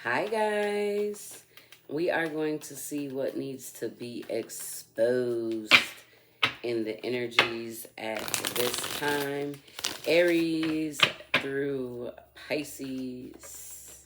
Hi guys, we are going to see what needs to be exposed in the energies at this time. Aries through Pisces.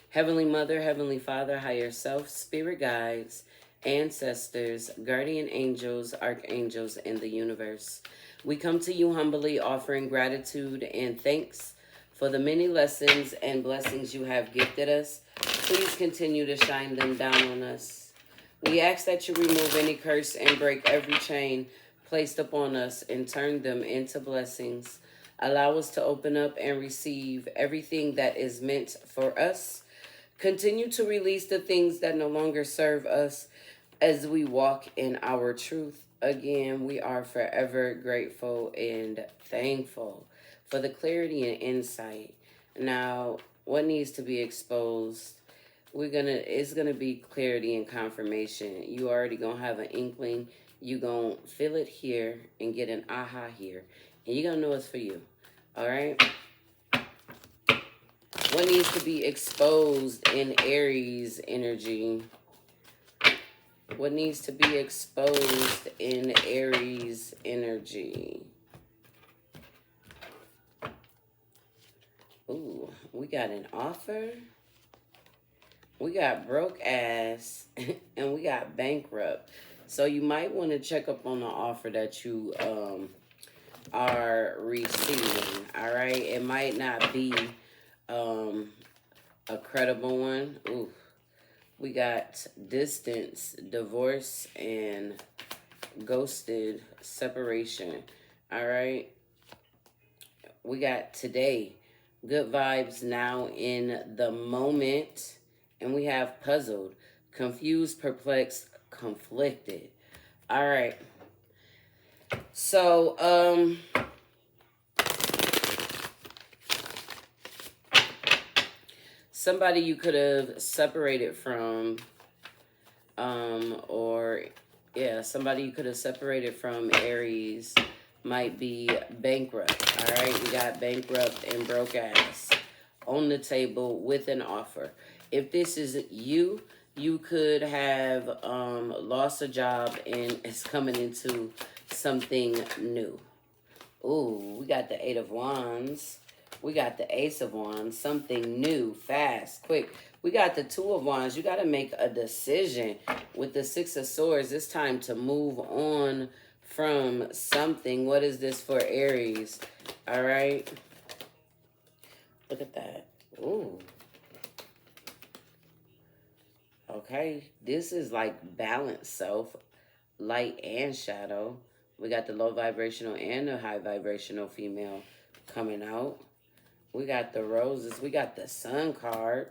Heavenly Mother, Heavenly Father, Higher Self, Spirit Guides, Ancestors, Guardian Angels, Archangels, and the Universe. We come to you humbly offering gratitude and thanks for the many lessons and blessings you have gifted us. Please continue to shine them down on us. We ask that you remove any curse and break every chain placed upon us and turn them into blessings. Allow us to open up and receive everything that is meant for us. Continue to release the things that no longer serve us as we walk in our truth. Again, we are forever grateful and thankful for the clarity and insight. Now, what needs to be exposed? It's gonna be clarity and confirmation. You already gonna have an inkling. You gonna feel it here and get an aha here, and you gonna know it's for you. All right. What needs to be exposed in Aries energy? What needs to be exposed in Aries energy? Ooh, we got an offer. We got broke ass. And we got bankrupt. So you might want to check up on the offer that you are receiving. All right. It might not be a credible one. Ooh. We got distance, divorce, and ghosted separation. All right. We got today, good vibes now in the moment. And we have puzzled, confused, perplexed, conflicted. All right. So, somebody you could have separated from, somebody you could have separated from, Aries, might be bankrupt. All right, we got bankrupt and broke ass on the table with an offer. If this is you, you could have lost a job and it's coming into something new. Ooh, we got the Eight of Wands. We got the Ace of Wands, something new, fast, quick. We got the Two of Wands. You got to make a decision. With the Six of Swords, it's time to move on from something. What is this for Aries? All right. Look at that. Ooh. Okay. This is like balanced self, light and shadow. We got the low vibrational and the high vibrational female coming out. We got the roses. We got the Sun card.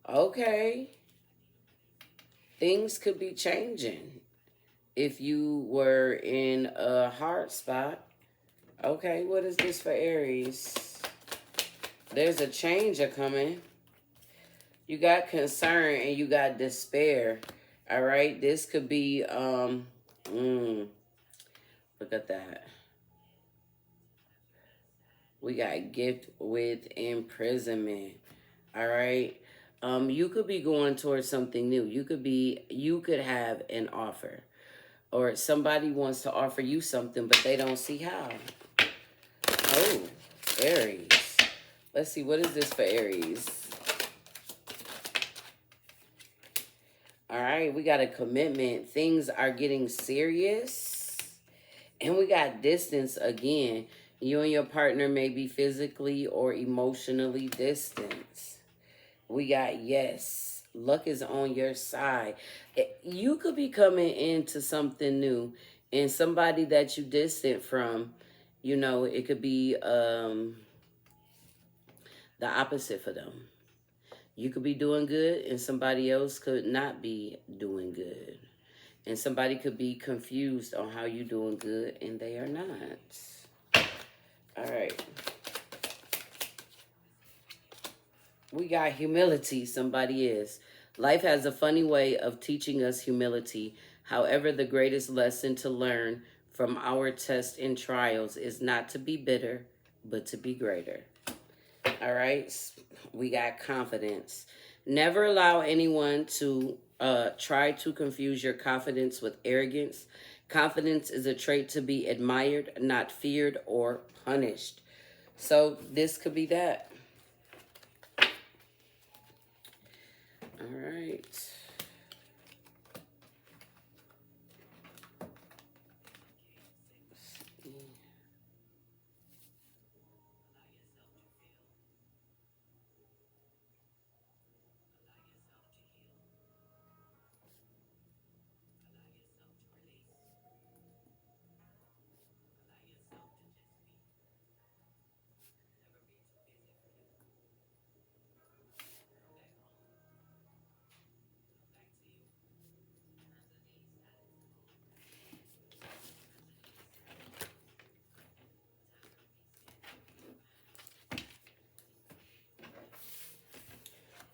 Okay. Things could be changing if you were in a hard spot. Okay, what is this for Aries? There's a change coming. You got concern and you got despair. All right, this could be, look at that. We got gift with imprisonment. All right. You could be going towards something new. You could have an offer. Or somebody wants to offer you something, but they don't see how. Oh, Aries. Let's see, what is this for Aries? All right, we got a commitment. Things are getting serious. And we got distance again. You and your partner may be physically or emotionally distant. We got yes. Luck is on your side. You could be coming into something new. And somebody that you distant from, you know, it could be the opposite for them. You could be doing good and somebody else could not be doing good. And somebody could be confused on how you're doing good and they are not. All right. We got humility. Somebody is. Life has a funny way of teaching us humility. However, the greatest lesson to learn from our tests and trials is not to be bitter, but to be greater. All right. We got confidence. Never allow anyone to try to confuse your confidence with arrogance. Confidence is a trait to be admired, not feared or punished. So this could be that. All right.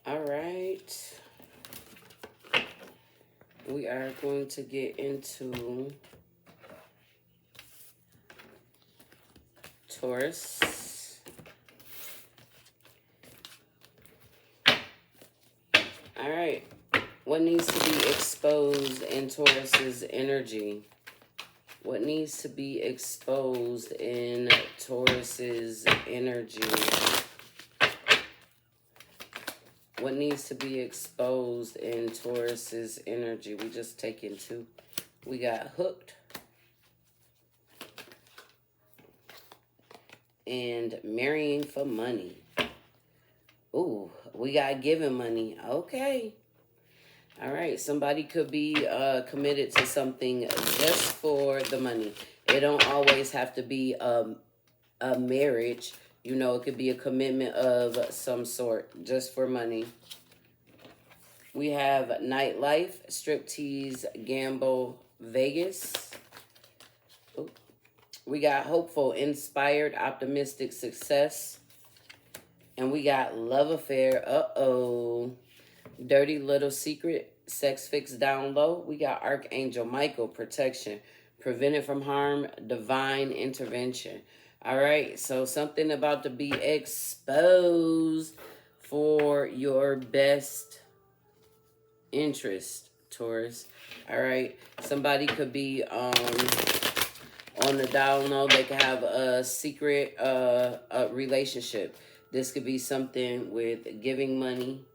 All right. We are going to get into Taurus. All right. What needs to be exposed in Taurus's energy? What needs to be exposed in Taurus's energy? What needs to be exposed in Taurus's energy? We just taking two. We got hooked and marrying for money. Ooh, we got giving money. Okay. All right. Somebody could be committed to something just for the money. It don't always have to be a marriage. You know, it could be a commitment of some sort just for money. We have nightlife, striptease, gamble, Vegas. Ooh. We got hopeful, inspired, optimistic success. And we got love affair, uh-oh. Dirty little secret, sex fix down low. We got Archangel Michael, protection, prevented from harm, divine intervention. All right, so something about to be exposed for your best interest, Taurus. All right, somebody could be on the down low. They could have a secret a relationship. This could be something with giving money.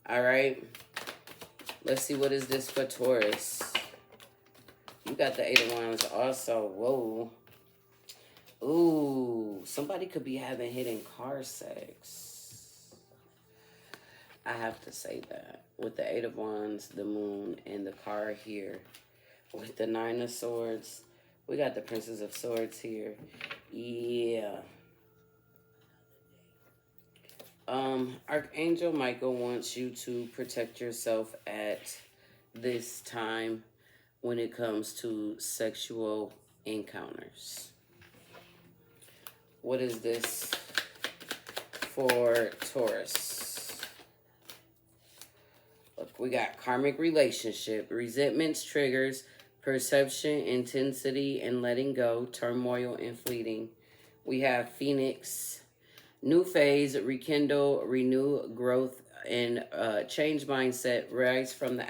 All right, let's see, what is this for Taurus? You got the 8 of Wands also. Whoa. Ooh, somebody could be having hidden car sex. I have to say that. With the 8 of Wands, the moon, and the car here. With the 9 of Swords, we got the Princess of Swords here. Yeah. Archangel Michael wants you to protect yourself at this time when it comes to sexual encounters. What is this for Taurus? Look, we got karmic relationship, resentments, triggers, perception, intensity, and letting go, turmoil, and fleeting. We have Phoenix, new phase, rekindle, renew, growth, and change mindset, rise from the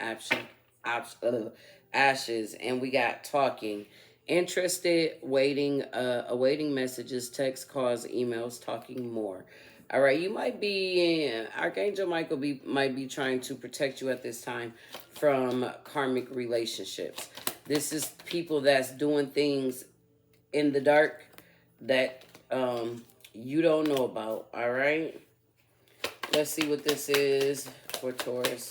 ashes. And we got talking. Interested, waiting, awaiting messages, text, calls, emails, talking more. All right, you might be, Archangel Michael might be trying to protect you at this time from karmic relationships. This is people that's doing things in the dark that you don't know about, all right? Let's see what this is for Taurus.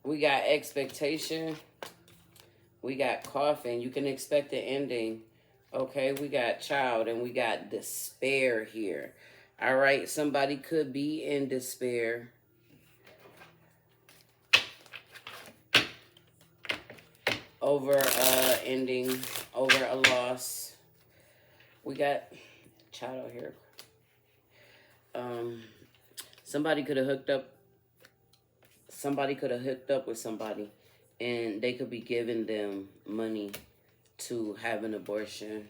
We got expectation. We got coffin. You can expect an ending. Okay, we got child and we got despair here. All right, somebody could be in despair. Over ending, over a loss. We got child out here. Somebody could have hooked up. Somebody could have hooked up with somebody, and they could be giving them money to have an abortion.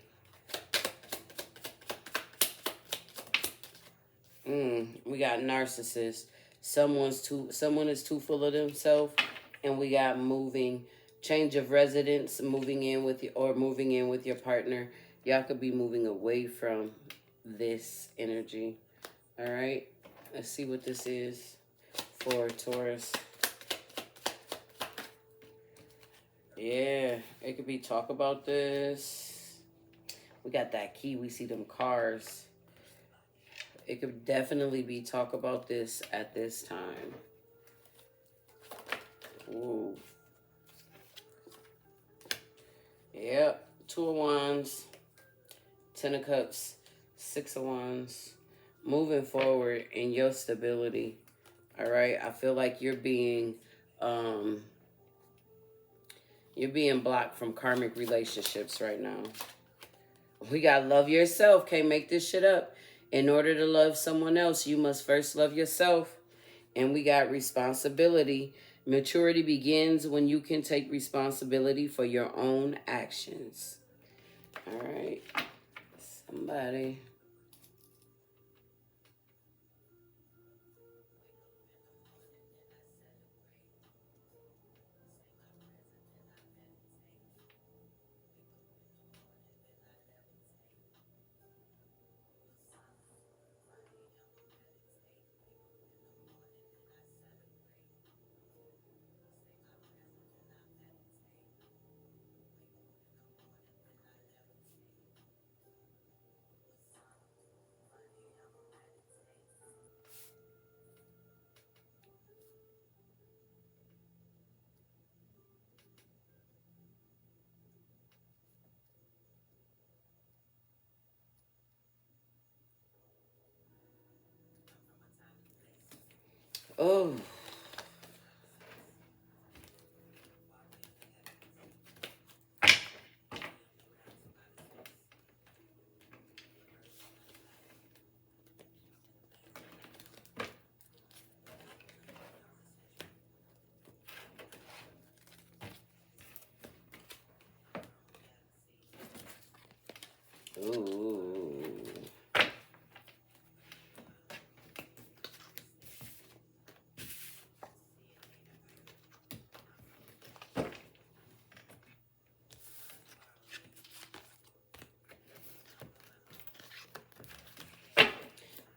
We got narcissist. Someone is too full of themselves, and we got moving, change of residence, moving in with your partner. Y'all could be moving away from this energy. All right, let's see what this is for Taurus. Yeah, it could be talk about this. We got that key. We see them cars. It could definitely be talk about this at this time. Ooh. Yep. 2 of Wands. 10 of Cups. 6 of Wands. Moving forward in your stability. All right. I feel like you're being blocked from karmic relationships right now. We got love yourself. Can't make this shit up. In order to love someone else, you must first love yourself. And we got responsibility. Maturity begins when you can take responsibility for your own actions. All right. Somebody. Oh. Ooh.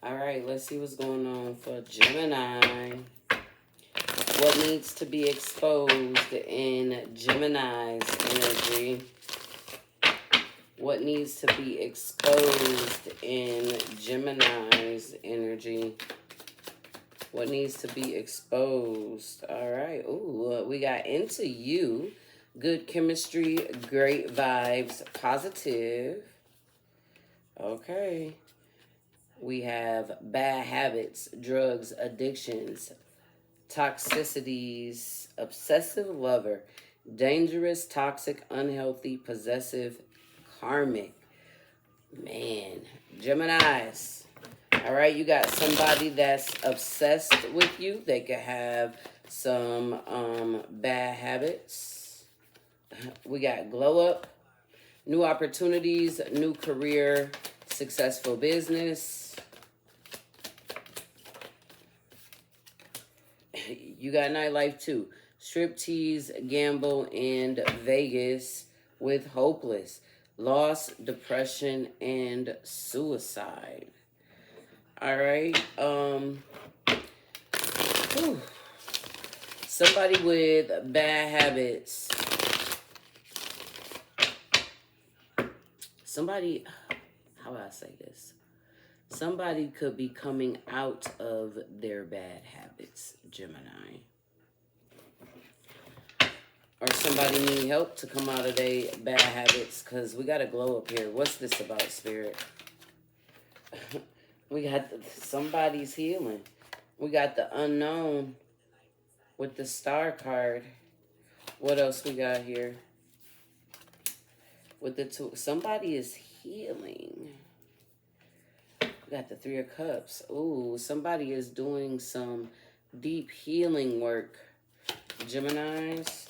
All right, let's see what's going on for Gemini. What needs to be exposed in Gemini's energy? What needs to be exposed in Gemini's energy? What needs to be exposed? All right. Ooh, we got into you. Good chemistry, great vibes, positive. Okay. We have bad habits, drugs, addictions, toxicities, obsessive lover, dangerous, toxic, unhealthy, possessive, karmic. Man, Geminis. All right, you got somebody that's obsessed with you. They could have some bad habits. We got glow up, new opportunities, new career, successful business. You got nightlife too. Striptease, gamble, and Vegas with hopeless. Loss, depression, and suicide. All right. Somebody with bad habits. Somebody, how would I say this? Somebody could be coming out of their bad habits, Gemini. Or somebody need help to come out of their bad habits, because we got a glow up here. What's this about, Spirit? We got somebody's healing. We got the unknown with the star card. What else we got here? With the two, somebody is healing. We got the 3 of Cups. Ooh, somebody is doing some deep healing work. Geminis.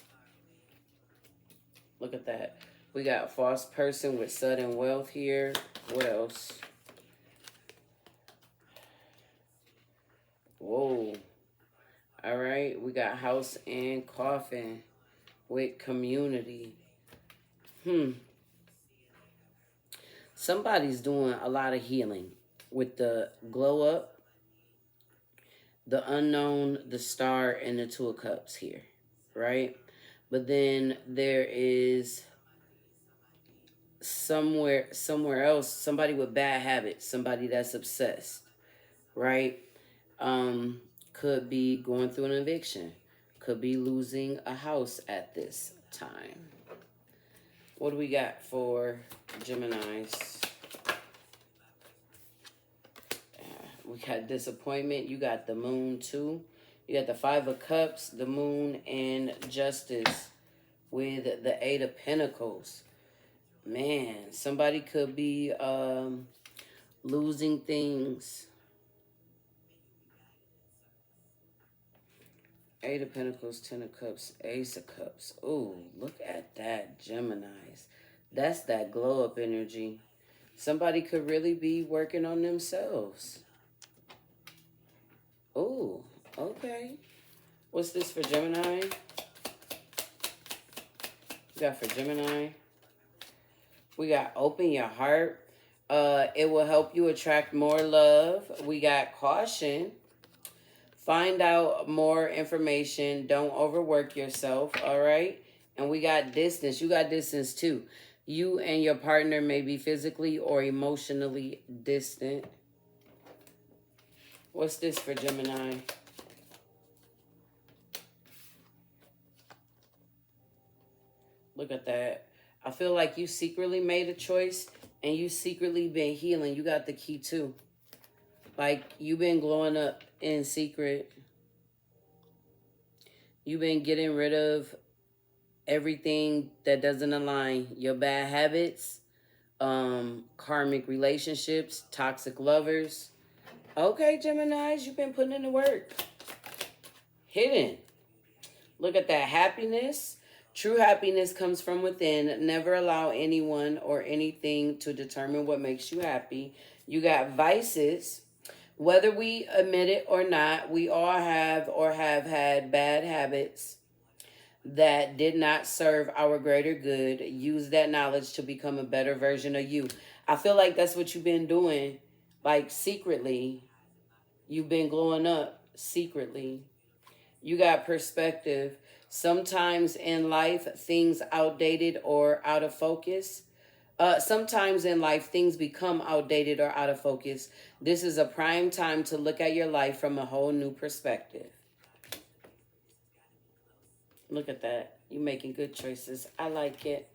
Look at that. We got false person with sudden wealth here. What else? Whoa. All right. We got house and coffin with community. Somebody's doing a lot of healing with the glow up, the unknown, the star, and the Two of Cups here, right? But then there is somewhere else, somebody with bad habits, somebody that's obsessed, right? Could be going through an eviction, could be losing a house at this time. What do we got for Geminis? We got disappointment. You got the moon too. You got the Five of Cups, the moon, and justice with the Eight of Pentacles. Man, somebody could be losing things. Eight of Pentacles, Ten of Cups, Ace of Cups. Oh, look at that, Geminis. That's that glow up energy. Somebody could really be working on themselves. Oh, okay. What's this for Gemini? We got for Gemini. We got open your heart. It will help you attract more love. We got caution. Find out more information. Don't overwork yourself, all right? And we got distance. You got distance too. You and your partner may be physically or emotionally distant. What's this for Gemini? Look at that. I feel like you secretly made a choice and you secretly been healing. You got the key too. Like you've been glowing up in secret. You've been getting rid of everything that doesn't align. Your bad habits, karmic relationships, toxic lovers. Okay, Geminis, you've been putting in the work. Hidden. Look at that happiness. True happiness comes from within. Never allow anyone or anything to determine what makes you happy. You got vices. Whether we admit it or not, we all have or have had bad habits that did not serve our greater good. Use that knowledge to become a better version of you. I feel like that's what you've been doing, like secretly. You've been glowing up secretly. You got perspective. Sometimes in life, things outdated or out of focus. Sometimes in life, things become outdated or out of focus. This is a prime time to look at your life from a whole new perspective. Look at that. You're making good choices. I like it.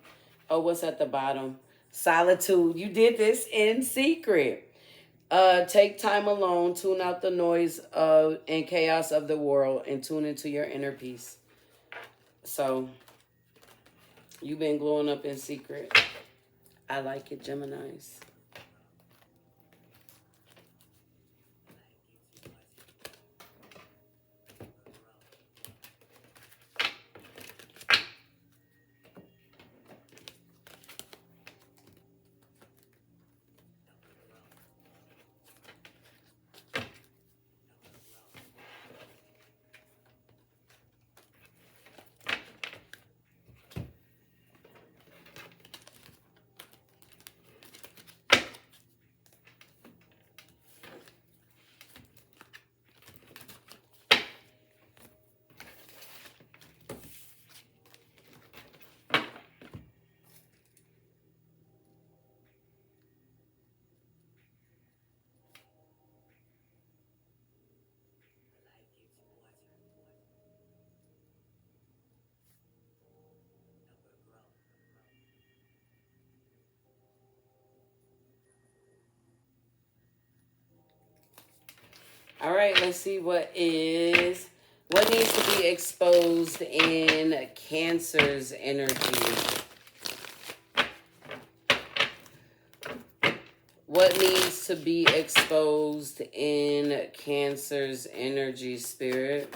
Oh, what's at the bottom? Solitude. You did this in secret. Take time alone. Tune out the noise and chaos of the world and tune into your inner peace. So, you've been glowing up in secret. I like it, Geminis. All right, let's see what needs to be exposed in Cancer's energy. What needs to be exposed in Cancer's energy, Spirit?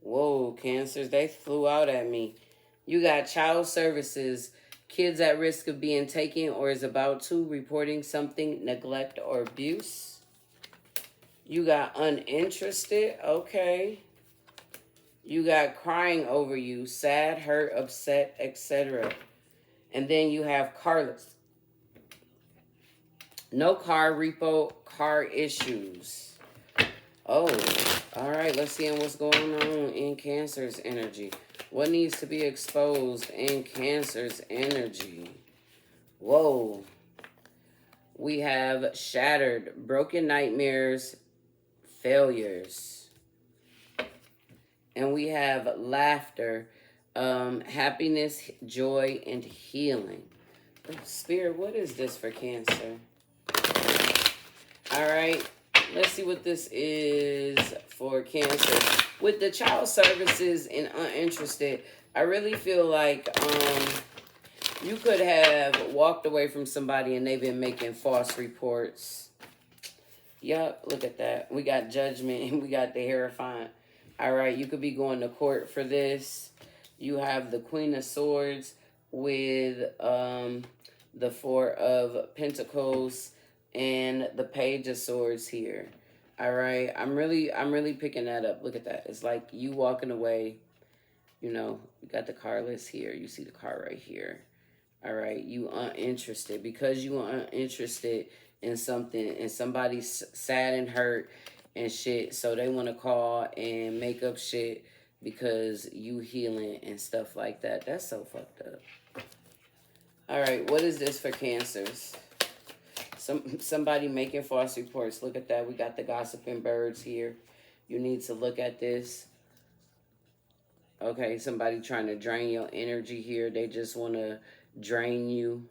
Whoa, Cancers, they flew out at me. You got child services, kids at risk of being taken or is about to, reporting something, neglect or abuse. You got uninterested. Okay. You got crying over you. Sad, hurt, upset, etc. And then you have carless. No car repo, car issues. Oh, all right. Let's see what's going on in Cancer's energy. What needs to be exposed in Cancer's energy? Whoa. We have shattered, broken nightmares, failures. And we have laughter, happiness, joy, and healing. Spirit, what is this for Cancer? All right. Let's see what this is for Cancer. With the child services and uninterested, I really feel like you could have walked away from somebody and they've been making false reports. Yup, look at that. We got judgment and we got the Hierophant. All right, you could be going to court for this. You have the Queen of Swords with the Four of Pentacles and the Page of Swords here. All right, I'm really picking that up. Look at that. It's like you walking away. You know, you got the car list here. You see the car right here. All right, you uninterested because you are uninterested in something and somebody's sad and hurt and shit. So they want to call and make up shit because you healing and stuff like that. That's so fucked up. All right, what is this for Cancers? Somebody making false reports. Look at that. We got the gossiping birds here. You need to look at this. Okay, somebody trying to drain your energy here. They just want to drain you.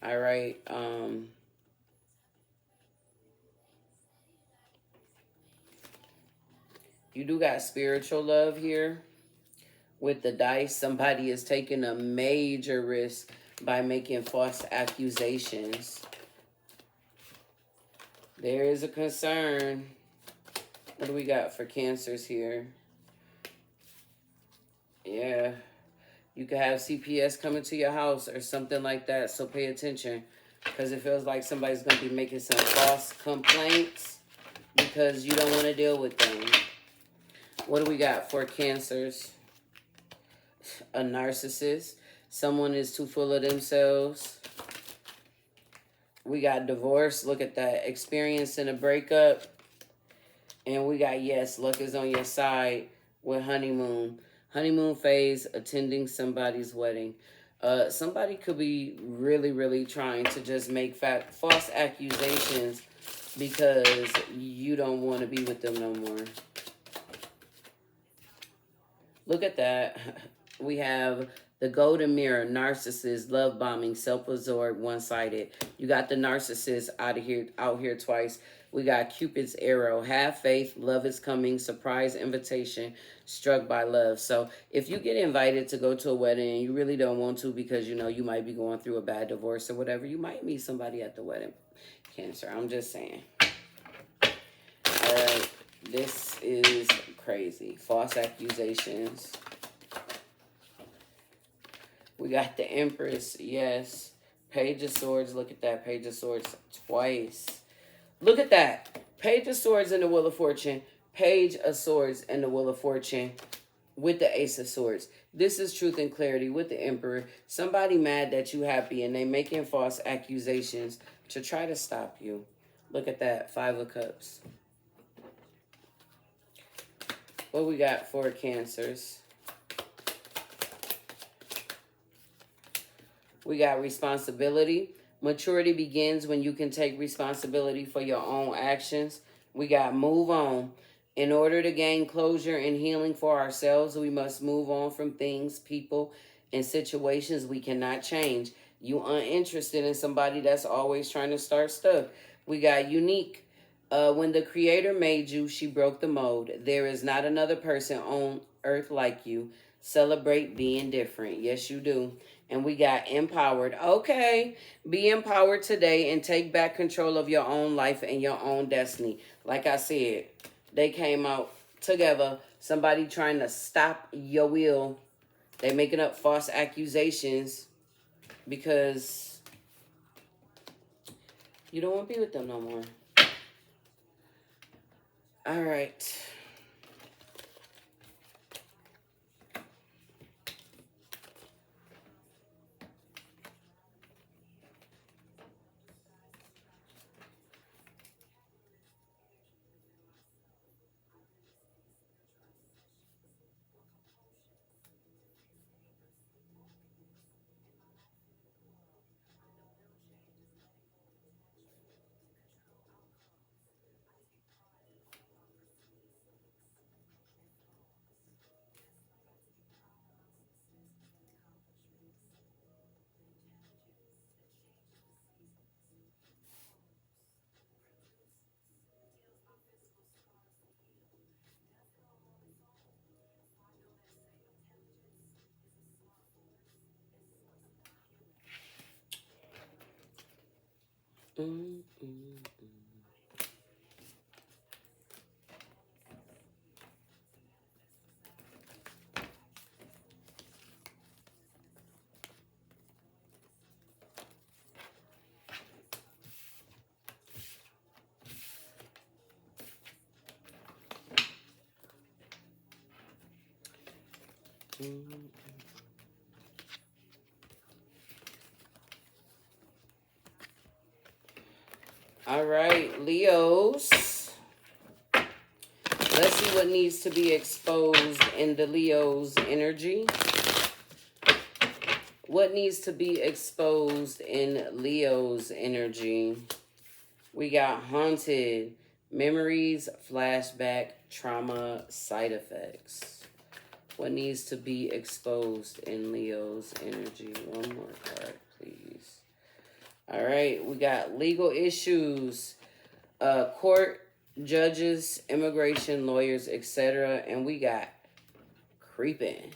All right. You do got spiritual love here. With the dice, somebody is taking a major risk by making false accusations. There is a concern. What do we got for Cancers here? Yeah. You could have CPS coming to your house or something like that. So pay attention. Because it feels like somebody's going to be making some false complaints. Because you don't want to deal with them. What do we got for Cancers? A narcissist. Someone is too full of themselves. We got divorce. Look at that. Experiencing a breakup. And we got, yes, luck is on your side with honeymoon. Honeymoon phase, attending somebody's wedding. Somebody could be really trying to just make false accusations because you don't want to be with them no more. Look at that. We have the golden mirror, narcissist, love bombing, self-absorbed, one-sided. You got the narcissist out here twice. We got Cupid's arrow, have faith, love is coming, surprise invitation, struck by love. So if you get invited to go to a wedding and you really don't want to because, you know, you might be going through a bad divorce or whatever, you might meet somebody at the wedding. Cancer, I'm just saying. All right, this is crazy. False accusations. We got the Empress, yes. Page of Swords, look at that. Page of Swords twice. Look at that. Page of Swords and the Wheel of Fortune. Page of Swords and the Wheel of Fortune with the Ace of Swords. This is truth and clarity with the Emperor. Somebody mad that you happy and they making false accusations to try to stop you. Look at that. Five of Cups. What we got for Cancers? We got responsibility. Maturity begins when you can take responsibility for your own actions. We got move on. In order to gain closure and healing for ourselves, we must move on from things, people, and situations we cannot change. You uninterested in somebody that's always trying to start stuff. We got unique. When the Creator made you, she broke the mold. There is not another person on earth like you. Celebrate being different. Yes, you do. And we got empowered. Okay, be empowered today and take back control of your own life and your own destiny. Like I said, they came out together. Somebody trying to stop your will. They making up false accusations because you don't want to be with them no more. All right. All right, Leos. Let's see what needs to be exposed in the Leo's energy. What needs to be exposed in Leo's energy? We got haunted, memories, flashback, trauma, side effects. What needs to be exposed in Leo's energy? One more card, please. All right, we got legal issues, court, judges, immigration, lawyers, etc. And we got creeping.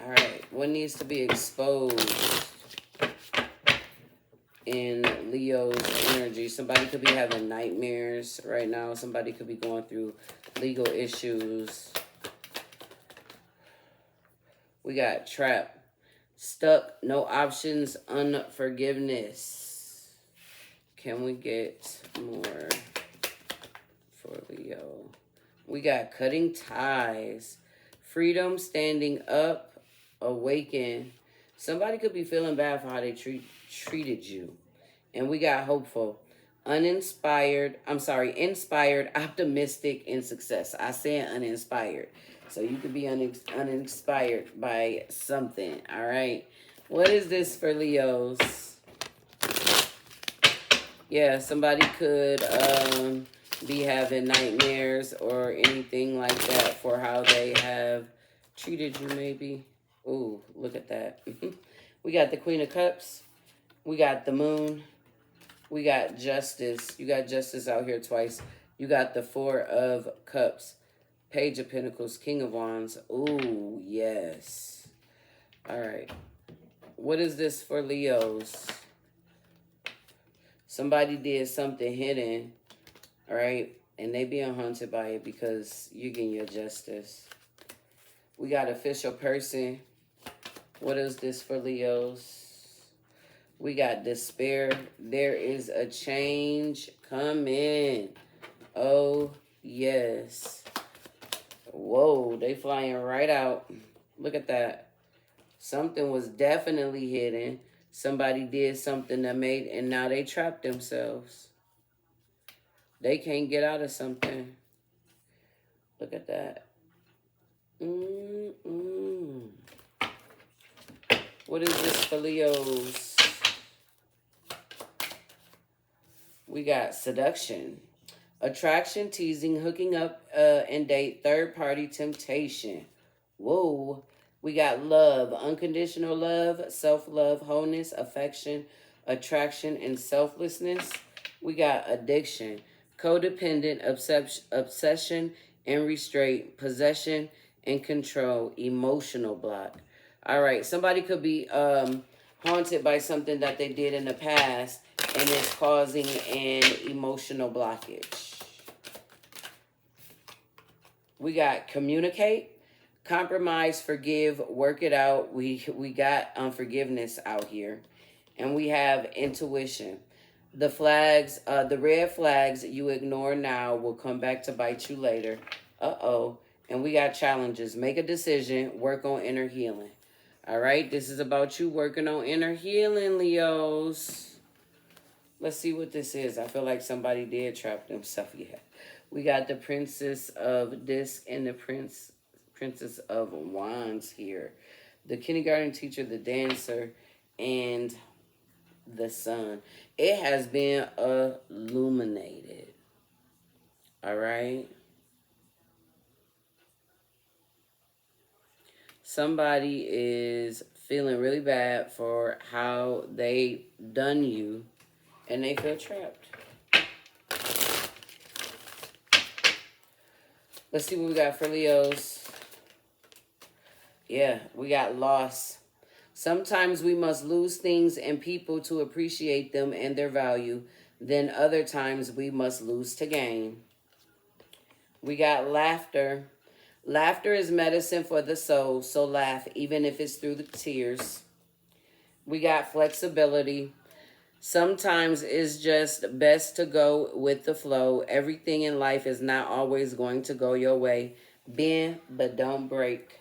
All right, what needs to be exposed in Leo's energy? Somebody could be having nightmares right now. Somebody could be going through legal issues. We got trap, stuck, no options, unforgiveness. Can we get more for Leo? We got cutting ties, freedom, standing up, awaken. Somebody could be feeling bad for how they treated you. And we got hopeful, inspired, optimistic, and success. I said uninspired. So you could be uninspired by something, all right? What is this for Leos? Yeah, somebody could be having nightmares or anything like that for how they have treated you, maybe. Ooh, look at that. We got the Queen of Cups. We got the Moon. We got Justice. You got Justice out here twice. You got the Four of Cups. Page of Pentacles, King of Wands. Ooh, yes. All right. What is this for Leos? Somebody did something hidden, all right? And they being haunted by it because you're getting your justice. We got official person. What is this for Leos? We got despair. There is a change coming. Oh, yes. Whoa, they flying right out. Look at that. Something was definitely hidden. Somebody did something that made, and now they trapped themselves. They can't get out of something. Look at that. What is this for Leos? We got seduction, attraction, teasing, hooking up, and date, third-party temptation. Whoa. We got love, unconditional love, self-love, wholeness, affection, attraction, and selflessness. We got addiction, codependent, obsession, and restraint, possession, and control, emotional block. All right, somebody could be haunted by something that they did in the past, and it's causing an emotional blockage. We got communicate, compromise, forgive, work it out. We got unforgiveness out here. And we have intuition, The flags, the red flags you ignore now will come back to bite you later. Uh-oh. And we got challenges. Make a decision. Work on inner healing. All right? This is about you working on inner healing, Leos. Let's see what this is. I feel like somebody did trap themselves. Yeah. We got the Princess of Disc and the Princess of Wands here. The kindergarten teacher, the dancer, and the sun. It has been illuminated. All right. Somebody is feeling really bad for how they done you, and they feel trapped. Let's see what we got for Leos. Yeah, we got loss. Sometimes we must lose things and people to appreciate them and their value. Then other times we must lose to gain. We got laughter. Laughter is medicine for the soul, so laugh, even if it's through the tears. We got flexibility. Sometimes it's just best to go with the flow. Everything in life is not always going to go your way. Bend, but don't break.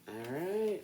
All right.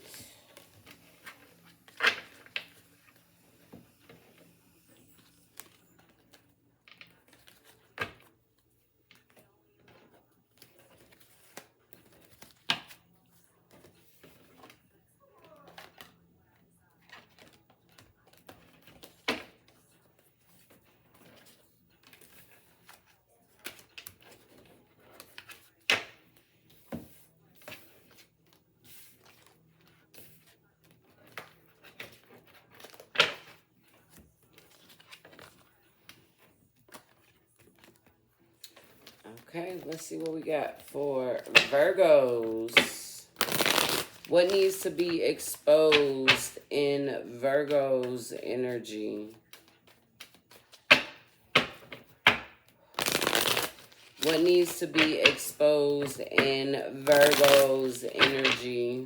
Okay, let's see what we got for Virgos. What needs to be exposed in Virgo's energy? What needs to be exposed in Virgo's energy?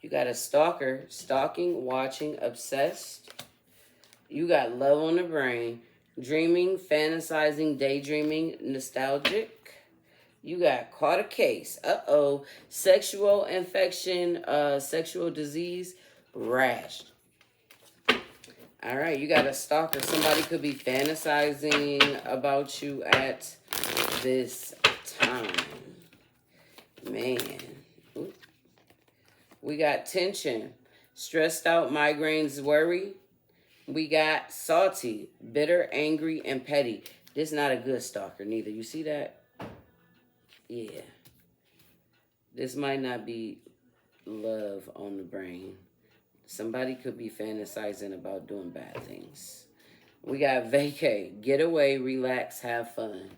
You got a stalker, stalking, watching, obsessed. You got love on the brain, dreaming, fantasizing, daydreaming, nostalgic. You got caught a case. Uh-oh. Sexual infection, sexual disease, rash. All right, you got a stalker. Somebody could be fantasizing about you at this time. Man. Ooh. We got tension, stressed out, migraines, worry. We got salty, bitter, angry, and petty. This is not a good stalker neither. You see that? Yeah. This might not be love on the brain. Somebody could be fantasizing about doing bad things. We got vacay, get away, relax, have fun.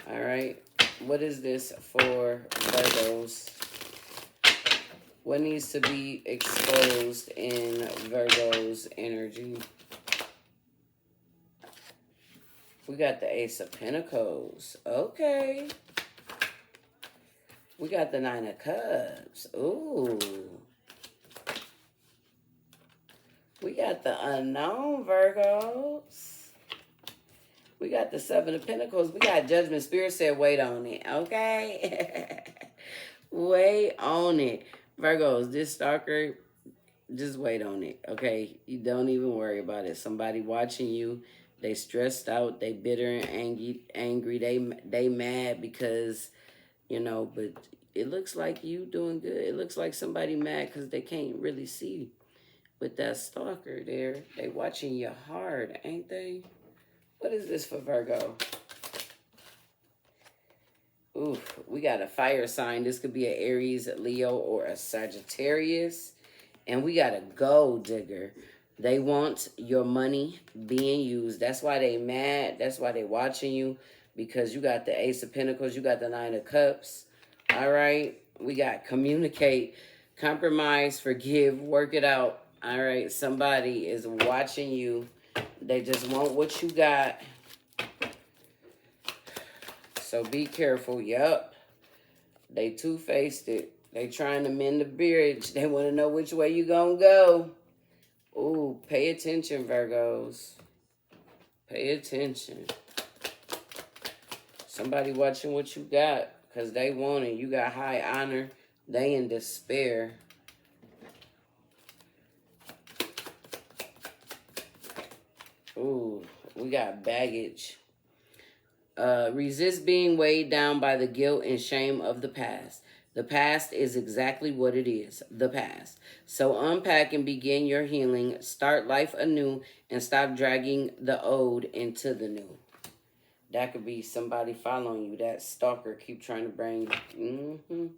All right. What is this for Virgos? What needs to be exposed in Virgo's energy? We got the Ace of Pentacles. Okay. We got the Nine of Cups. Ooh. We got the Unknown, Virgos. We got the Seven of Pentacles. We got Judgment. Spirit said wait on it. Okay? Wait on it. Virgos, this stalker, just wait on it, okay? You don't even worry about it. Somebody watching you, they stressed out, they bitter and angry, they mad because, you know, but it looks like you doing good. It looks like somebody mad because they can't really see with that stalker there. They watching you hard, ain't they? What is this for Virgo? Ooh, we got a fire sign. This could be an Aries, a Leo, or a Sagittarius. And we got a gold digger. They want your money being used. That's why they mad. That's why they watching you. Because you got the Ace of Pentacles. You got the Nine of Cups. All right. We got communicate, compromise, forgive, work it out. All right. Somebody is watching you. They just want what you got. So be careful. Yup. They two-faced it. They trying to mend the bridge. They want to know which way you gonna go. Ooh, pay attention, Virgos. Pay attention. Somebody watching what you got because they want it. You got high honor. They in despair. Ooh, we got baggage. Resist being weighed down by the guilt and shame of the past. The past is exactly what it is, the past. So unpack and begin your healing. Start life anew and stop dragging the old into the new. That could be somebody following you. That stalker keep trying to bring you.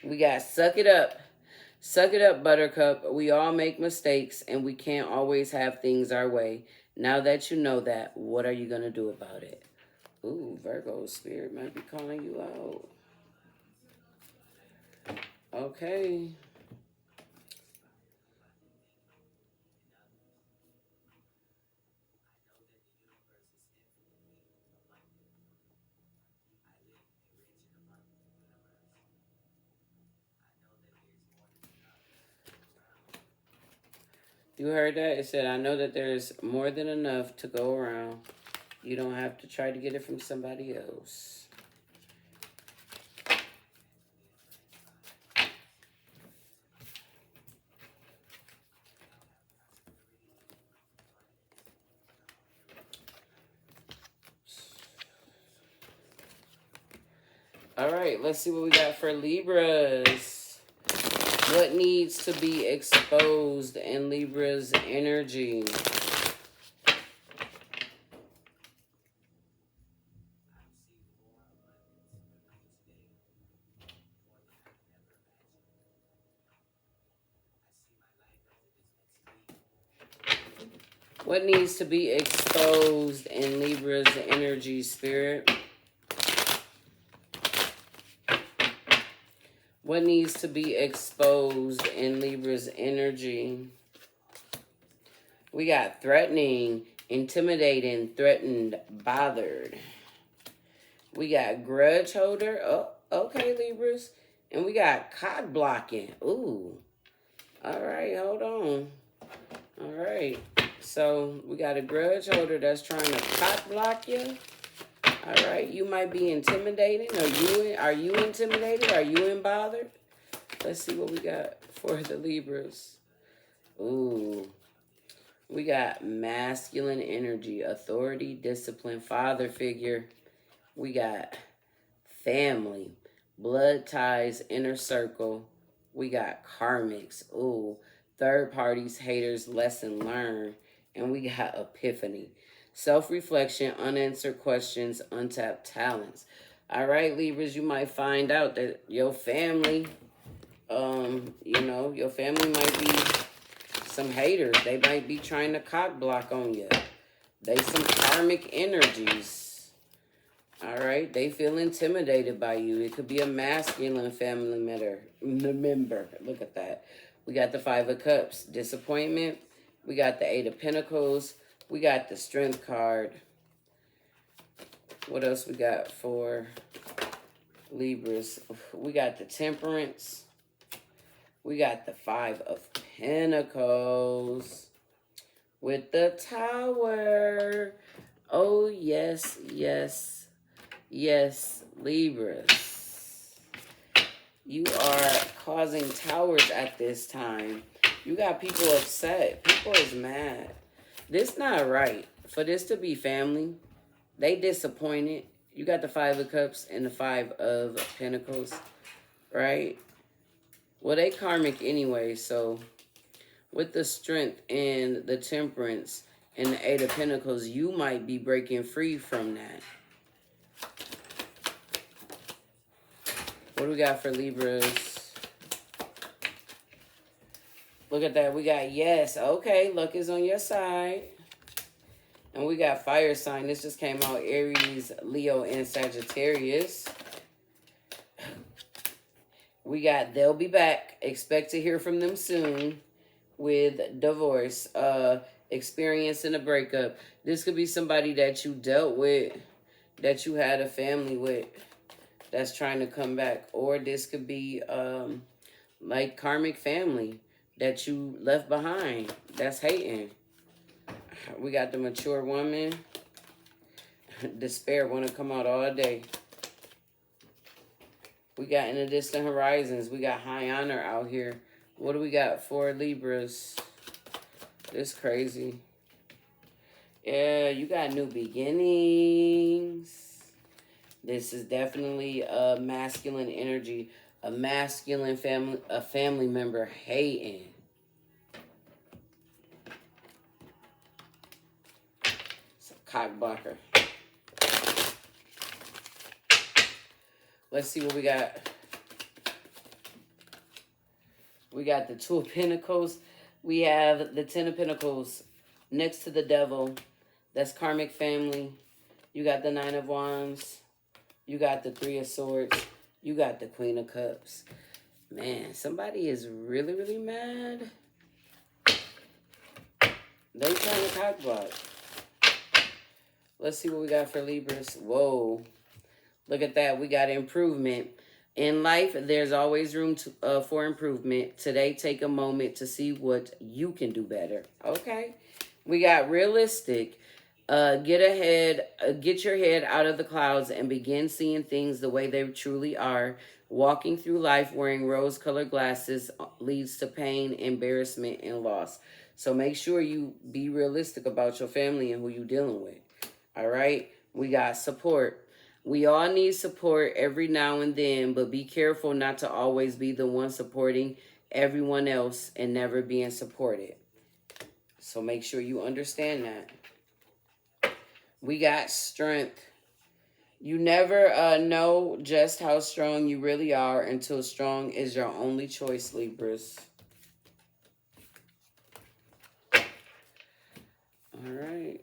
We got suck it up. Suck it up, Buttercup. We all make mistakes and we can't always have things our way. Now that you know that, what are you going to do about it? Ooh, Virgo spirit might be calling you out. Okay. You heard that? It said, I know that there's more than enough to go around. You don't have to try to get it from somebody else. All right, let's see what we got for Libras. What needs to be exposed in Libra's energy? What needs to be exposed in Libra's energy, Spirit? What needs to be exposed in Libra's energy? We got threatening, intimidating, threatened, bothered. We got grudge holder. Oh, okay, Libras. And we got cock blocking. Ooh. All right, hold on. All right. So we got a grudge holder that's trying to cock block you. All right. You might be intimidating. Are you intimidated? Are you bothered? Let's see what we got for the Libras. Ooh. We got masculine energy, authority, discipline, father figure. We got family, blood ties, inner circle. We got karmics. Ooh. Third parties, haters, lesson learned. And we got epiphany. Self-reflection, unanswered questions, untapped talents. All right, Libras, you might find out that your family, your family might be some haters. They might be trying to cock block on you. They some karmic energies. All right, they feel intimidated by you. It could be a masculine family member. Look at that. We got the Five of Cups, disappointment. We got the Eight of Pentacles. We got the Strength card. What else we got for Libras? We got the Temperance. We got the Five of Pentacles with the Tower. Oh, yes, yes, yes, Libras. You are causing towers at this time. You got people upset. People is mad. This not right. For this to be family, they disappointed. You got the Five of Cups and the Five of Pentacles, right? Well, they karmic anyway, so with the Strength and the Temperance, And the Eight of Pentacles, you might be breaking free from that. What do we got for Libras? Look at that. We got yes. Okay, luck is on your side. And we got fire sign. This just came out. Aries, Leo, and Sagittarius. We got they'll be back. Expect to hear from them soon with divorce. Experiencing a breakup. This could be somebody that you dealt with, that you had a family with, that's trying to come back. Or this could be like karmic family that you left behind that's hating. We got the mature woman. Despair want to come out all day. We got in the distant horizons. We got high honor out here. What do we got for Libras? This crazy. Yeah, you got new beginnings. This is definitely a masculine energy. A masculine family, a family member hating. It's a cockblocker. Let's see what we got. We got the Two of Pentacles. We have the Ten of Pentacles next to the Devil. That's karmic family. You got the Nine of Wands. You got the Three of Swords. You got the Queen of Cups. Man, somebody is really, really mad. They trying to cockblock. Let's see what we got for Libras. Whoa. Look at that. We got improvement. In life, there's always room for improvement. Today, take a moment to see what you can do better. Okay. We got realistic. Get your head out of the clouds and begin seeing things the way they truly are. Walking through life wearing rose-colored glasses leads to pain, embarrassment, and loss. So make sure you be realistic about your family and who you're dealing with. All right. We got support. We all need support every now and then, but be careful not to always be the one supporting everyone else and never being supported. So make sure you understand that. We got strength. You never know just how strong you really are until strong is your only choice, Libras. All right.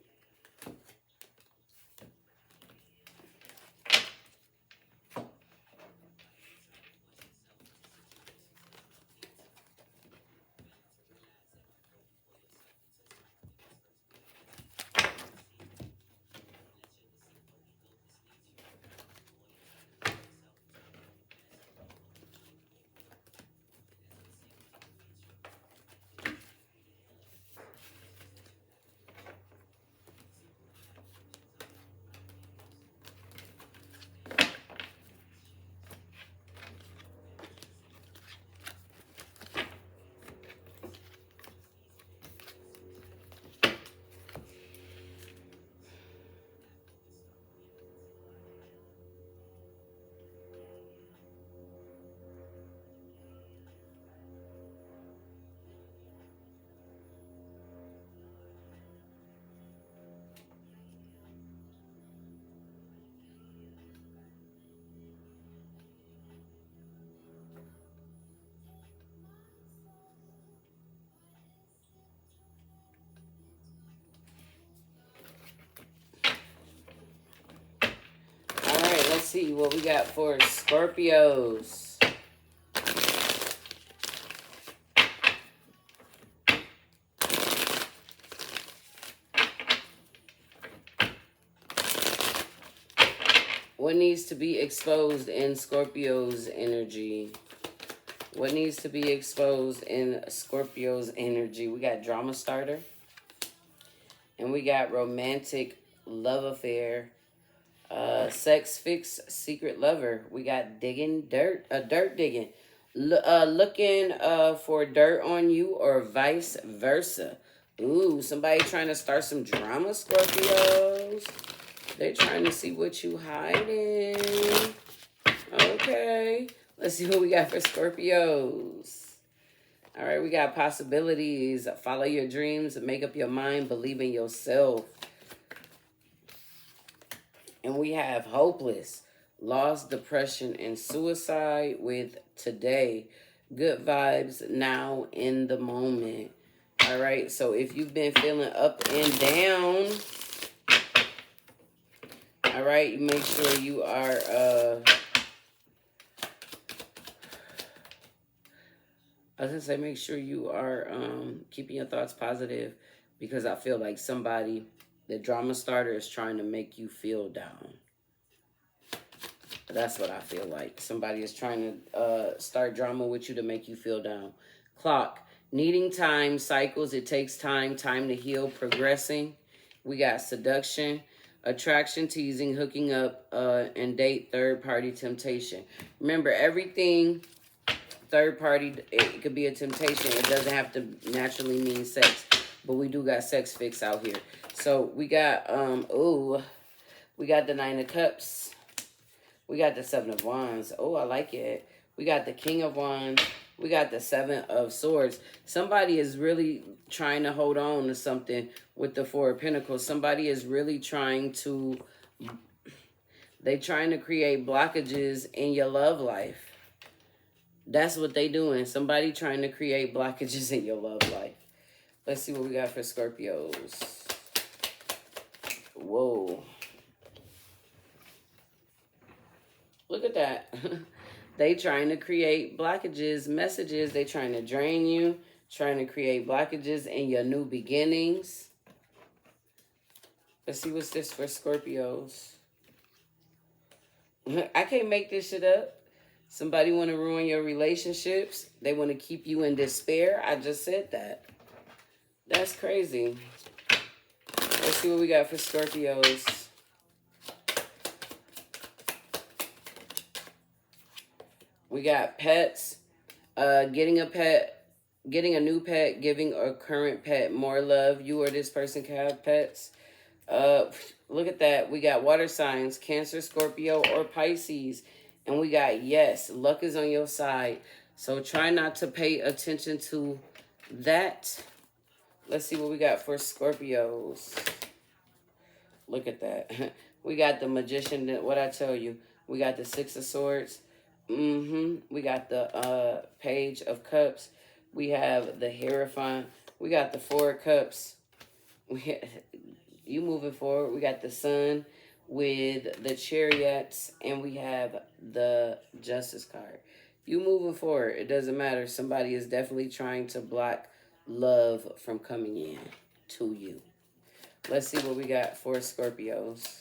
Let's see what we got for Scorpios. What needs to be exposed in Scorpio's energy? What needs to be exposed in Scorpio's energy? We got drama starter. And we got romantic love affair. Sex fix, secret lover. We got digging dirt, dirt digging. Looking for dirt on you or vice versa. Ooh, somebody trying to start some drama, Scorpios. They're trying to see what you hiding. Okay. Let's see what we got for Scorpios. All right, we got possibilities. Follow your dreams, make up your mind, believe in yourself. And we have hopeless, loss, depression, and suicide with today. Good vibes now in the moment. All right, so if you've been feeling up and down, all right, you make sure you are I was gonna say make sure you are keeping your thoughts positive, because I feel like somebody, the drama starter, is trying to make you feel down. That's what I feel like. Somebody is trying to start drama with you to make you feel down. Clock. Needing time, cycles. It takes time. Time to heal, progressing. We got seduction, attraction, teasing, hooking up, and date, third party temptation. Remember, everything third party, it could be a temptation. It doesn't have to naturally mean sex. But we do got sex fix out here. So we got, we got the Nine of Cups. We got the Seven of Wands. Oh, I like it. We got the King of Wands. We got the Seven of Swords. Somebody is really trying to hold on to something with the Four of Pentacles. Somebody is really trying to, they're trying to create blockages in your love life. That's what they doing. Somebody trying to create blockages in your love life. Let's see what we got for Scorpios. Whoa. Look at that. They trying to create blockages, messages. They trying to drain you, trying to create blockages in your new beginnings. Let's see what's this for Scorpios. I can't make this shit up. Somebody want to ruin your relationships. They want to keep you in despair. I just said that. That's crazy. Let's see what we got for Scorpios. We got pets, getting a pet, getting a new pet, giving a current pet more love. You or this person can have pets. Look at that. We got water signs, Cancer, Scorpio, or Pisces. And we got yes, luck is on your side. So try not to pay attention to that. Let's see what we got for Scorpios. Look at that. We got the Magician, what I tell you. We got the Six of Swords. We got the Page of Cups. We have the Hierophant. We got the Four of Cups. You moving forward. We got the Sun with the Chariots, and we have the Justice card. You moving forward. It doesn't matter. Somebody is definitely trying to block love from coming in to you. Let's see what we got for Scorpios.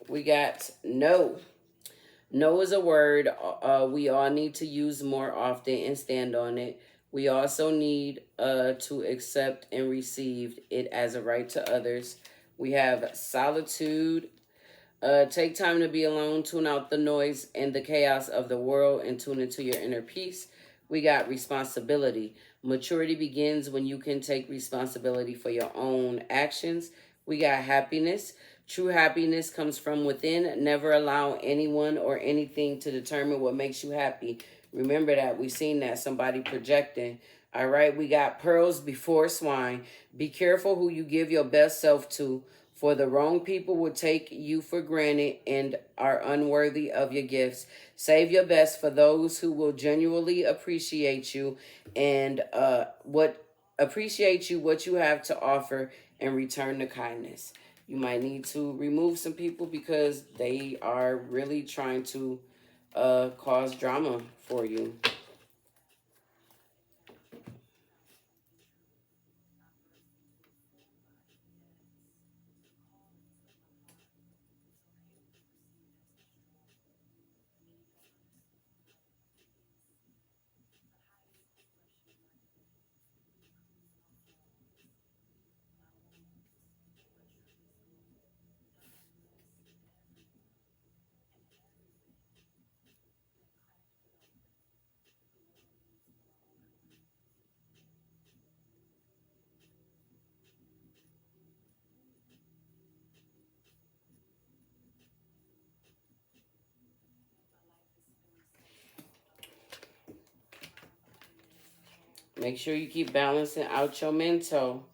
We got no. No is a word we all need to use more often and stand on it. We also need to accept and receive it as a right to others. We have solitude. Take time to be alone. Tune out the noise and the chaos of the world and tune into your inner peace. We got responsibility. Maturity begins when you can take responsibility for your own actions. We got happiness. True happiness comes from within. Never allow anyone or anything to determine what makes you happy. Remember that. We've seen that. Somebody projecting. All right. We got pearls before swine. Be careful who you give your best self to, for the wrong people will take you for granted and are unworthy of your gifts. Save your best for those who will genuinely appreciate you and what you have to offer and return the kindness. You might need to remove some people because they are really trying to cause drama for you. Make sure you keep balancing out your mental.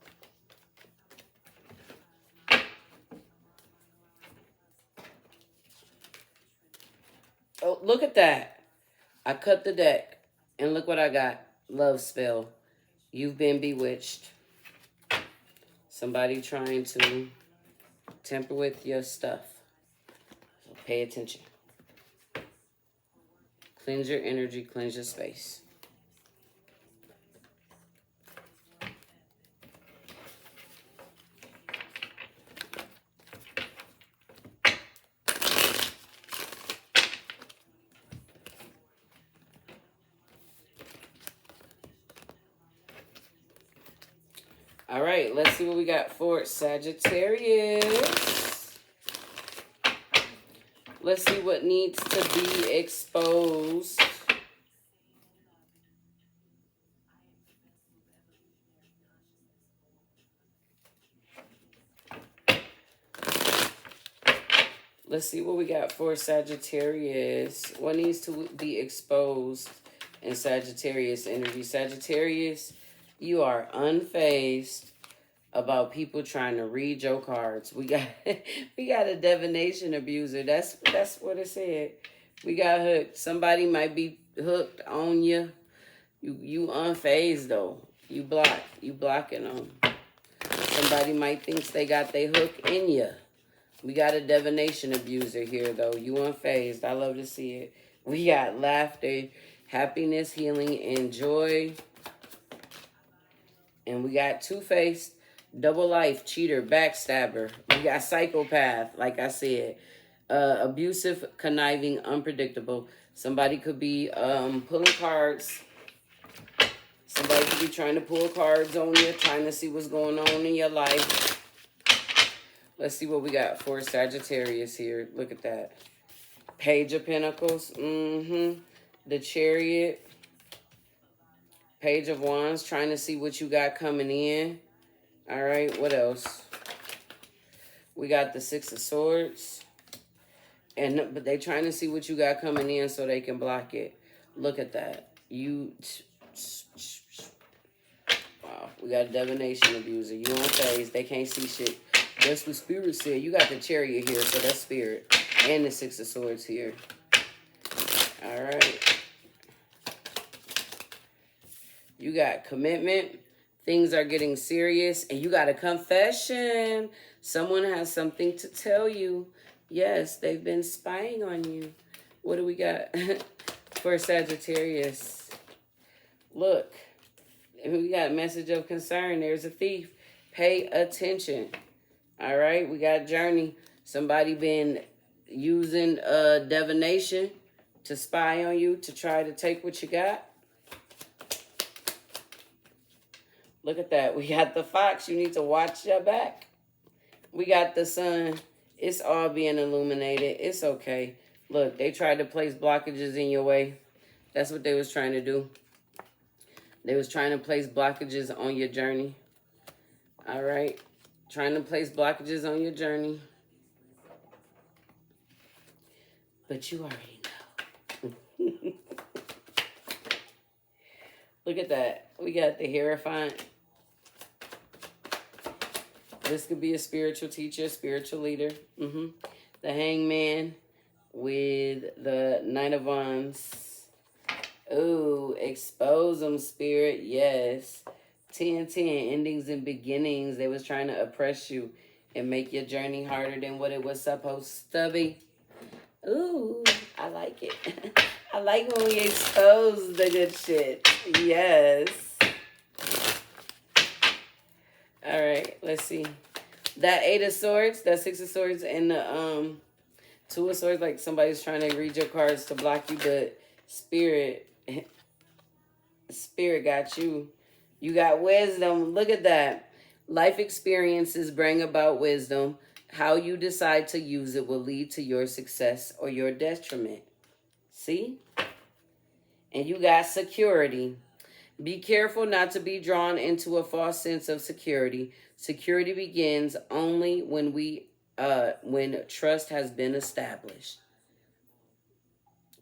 Oh, look at that. I cut the deck, and look what I got. Love spell. You've been bewitched. Somebody trying to tamper with your stuff. So pay attention. Cleanse your energy, cleanse your space. All right, let's see what we got for Sagittarius. Let's see what needs to be exposed. Let's see what we got for Sagittarius. What needs to be exposed in Sagittarius energy? Sagittarius, you are unfazed about people trying to read your cards. We got a divination abuser. That's what it said. We got hooked. Somebody might be hooked on you. You unfazed though. You blocking them. Somebody might think they got their hook in you. We got a divination abuser here though. You unfazed. I love to see it. We got laughter, happiness, healing, and joy. And we got two-faced, double life, cheater, backstabber. We got psychopath, like I said. Abusive, conniving, unpredictable. Somebody could be pulling cards. Somebody could be trying to pull cards on you, trying to see what's going on in your life. Let's see what we got for Sagittarius here. Look at that. Page of Pentacles. The Chariot. Page of Wands, trying to see what you got coming in. All right, what else? We got the Six of Swords. But they trying to see what you got coming in so they can block it. Look at that. Wow, we got a divination abuser. You unfazed. They can't see shit. That's what Spirit said. You got the Chariot here, so that's Spirit. And the Six of Swords here. All right. You got commitment. Things are getting serious. And you got a confession. Someone has something to tell you. Yes, they've been spying on you. What do we got for Sagittarius? Look. We got a message of concern. There's a thief. Pay attention. All right. We got journey. Somebody been using divination to spy on you, to try to take what you got. Look at that. We got the Fox. You need to watch your back. We got the Sun. It's all being illuminated. It's okay. Look, they tried to place blockages in your way. That's what they was trying to do. They was trying to place blockages on your journey. All right. Trying to place blockages on your journey. But you already know. Look at that. We got the Hierophant. This could be a spiritual teacher, spiritual leader. The Hangman with the Knight of Wands. Ooh, expose them, Spirit. Yes. 10-10, endings and beginnings. They was trying to oppress you and make your journey harder than what it was supposed to be. Ooh, I like it. I like when we expose the good shit. Yes. All right, let's see. That Eight of Swords, that Six of Swords, and the Two of Swords, like somebody's trying to read your cards to block you, but Spirit got you. You got wisdom. Look at that. Life experiences bring about wisdom. How you decide to use it will lead to your success or your detriment. See? And you got security. Be careful not to be drawn into a false sense of security. Security begins only when trust has been established.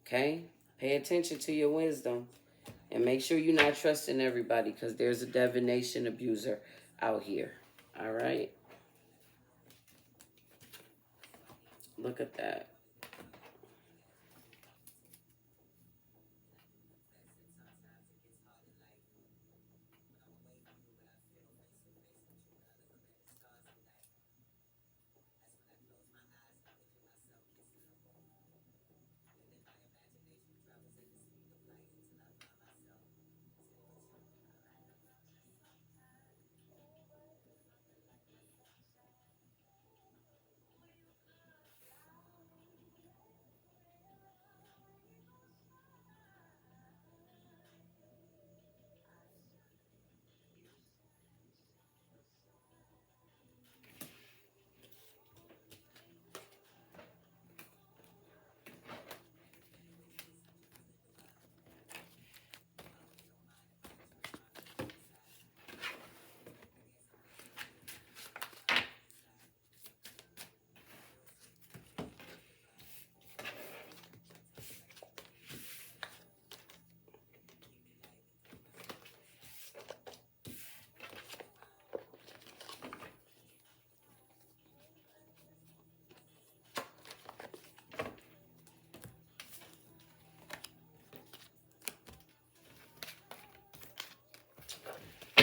Okay? Pay attention to your wisdom. And make sure you're not trusting everybody, because there's a divination abuser out here. All right? Look at that.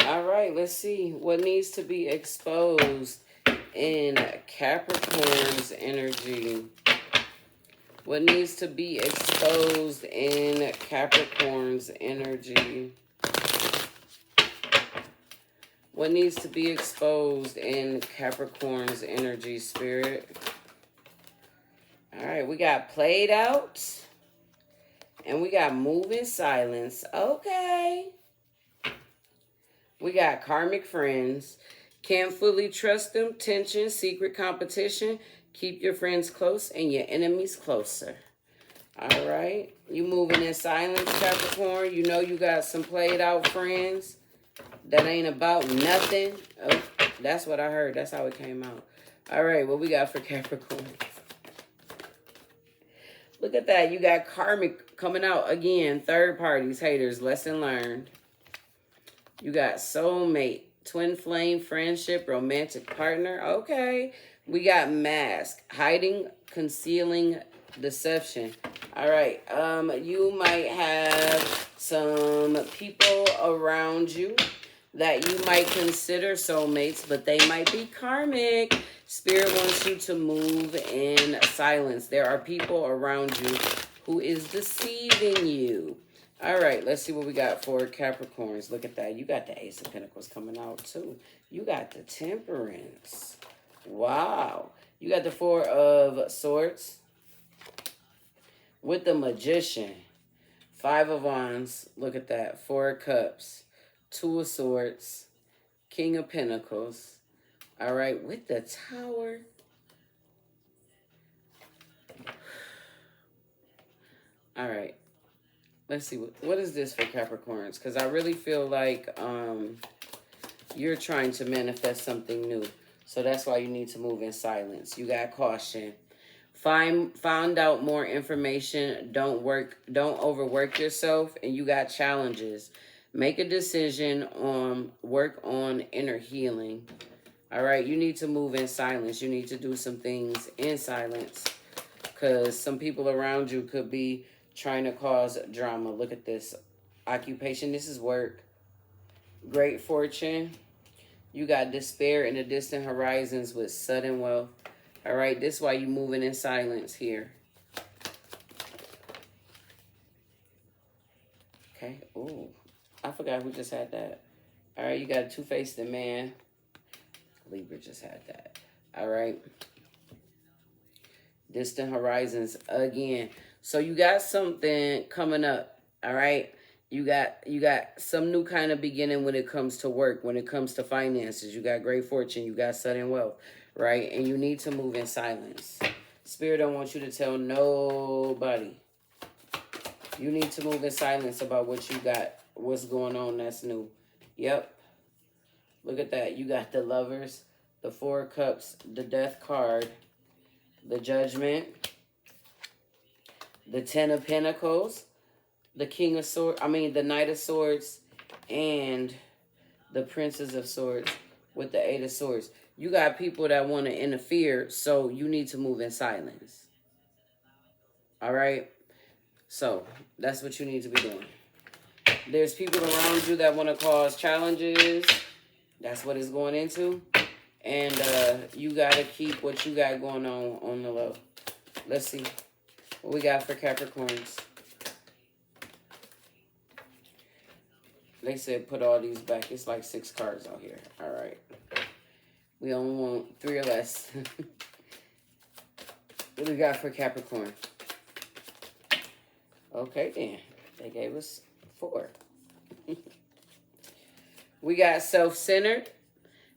All right, let's see what needs to be exposed in Capricorn's energy. What needs to be exposed in Capricorn's energy? What needs to be exposed in Capricorn's energy, Spirit? All right, we got played out. And we got move in silence. Okay. We got karmic friends. Can't fully trust them. Tension, secret competition. Keep your friends close and your enemies closer. All right. You moving in silence, Capricorn. You know you got some played out friends that ain't about nothing. Oh, that's what I heard. That's how it came out. All right. What we got for Capricorn? Look at that. You got karmic coming out again. Third parties, haters, lesson learned. You got soulmate, twin flame, friendship, romantic partner. Okay. We got mask, hiding, concealing, deception. All right. You might have some people around you that you might consider soulmates, but they might be karmic. Spirit wants you to move in silence. There are people around you who is deceiving you. All right, let's see what we got for Capricorns. Look at that. You got the Ace of Pentacles coming out too. You got the Temperance. Wow. You got the Four of Swords with the Magician. Five of Wands. Look at that. Four of Cups. Two of Swords. King of Pentacles. All right, with the Tower. All right. Let's see, what is this for Capricorns? Because I really feel like you're trying to manifest something new. So that's why you need to move in silence. You got caution. Find out more information. Don't overwork yourself. And you got challenges. Make a decision on work on inner healing. All right, you need to move in silence. You need to do some things in silence. Because some people around you could be trying to cause drama. Look at this. Occupation. This is work. Great fortune. You got despair in the distant horizons with sudden wealth. All right. This is why you moving in silence here. Okay. Ooh. I forgot who just had that. All right. You got a two-faced man. Libra just had that. All right. Distant horizons again. So you got something coming up, all right? You got some new kind of beginning when it comes to work, when it comes to finances. You got great fortune, you got sudden wealth, right? And you need to move in silence. Spirit don't want you to tell nobody. You need to move in silence about what you got, what's going on that's new. Yep. Look at that. You got the Lovers, the Four of Cups, the Death card, the Judgment, the Ten of Pentacles, the King of Swords, the Knight of Swords, and the Princess of Swords with the Eight of Swords. You got people that want to interfere, so you need to move in silence. All right? So, that's what you need to be doing. There's people around you that want to cause challenges. That's what it's going into. And you got to keep what you got going on the low. Let's see what we got for Capricorns. They said put all these back. It's like 6 cards out here. All right. We only want 3 or less. What do we got for Capricorn? Okay, then. They gave us 4. We got self-centered.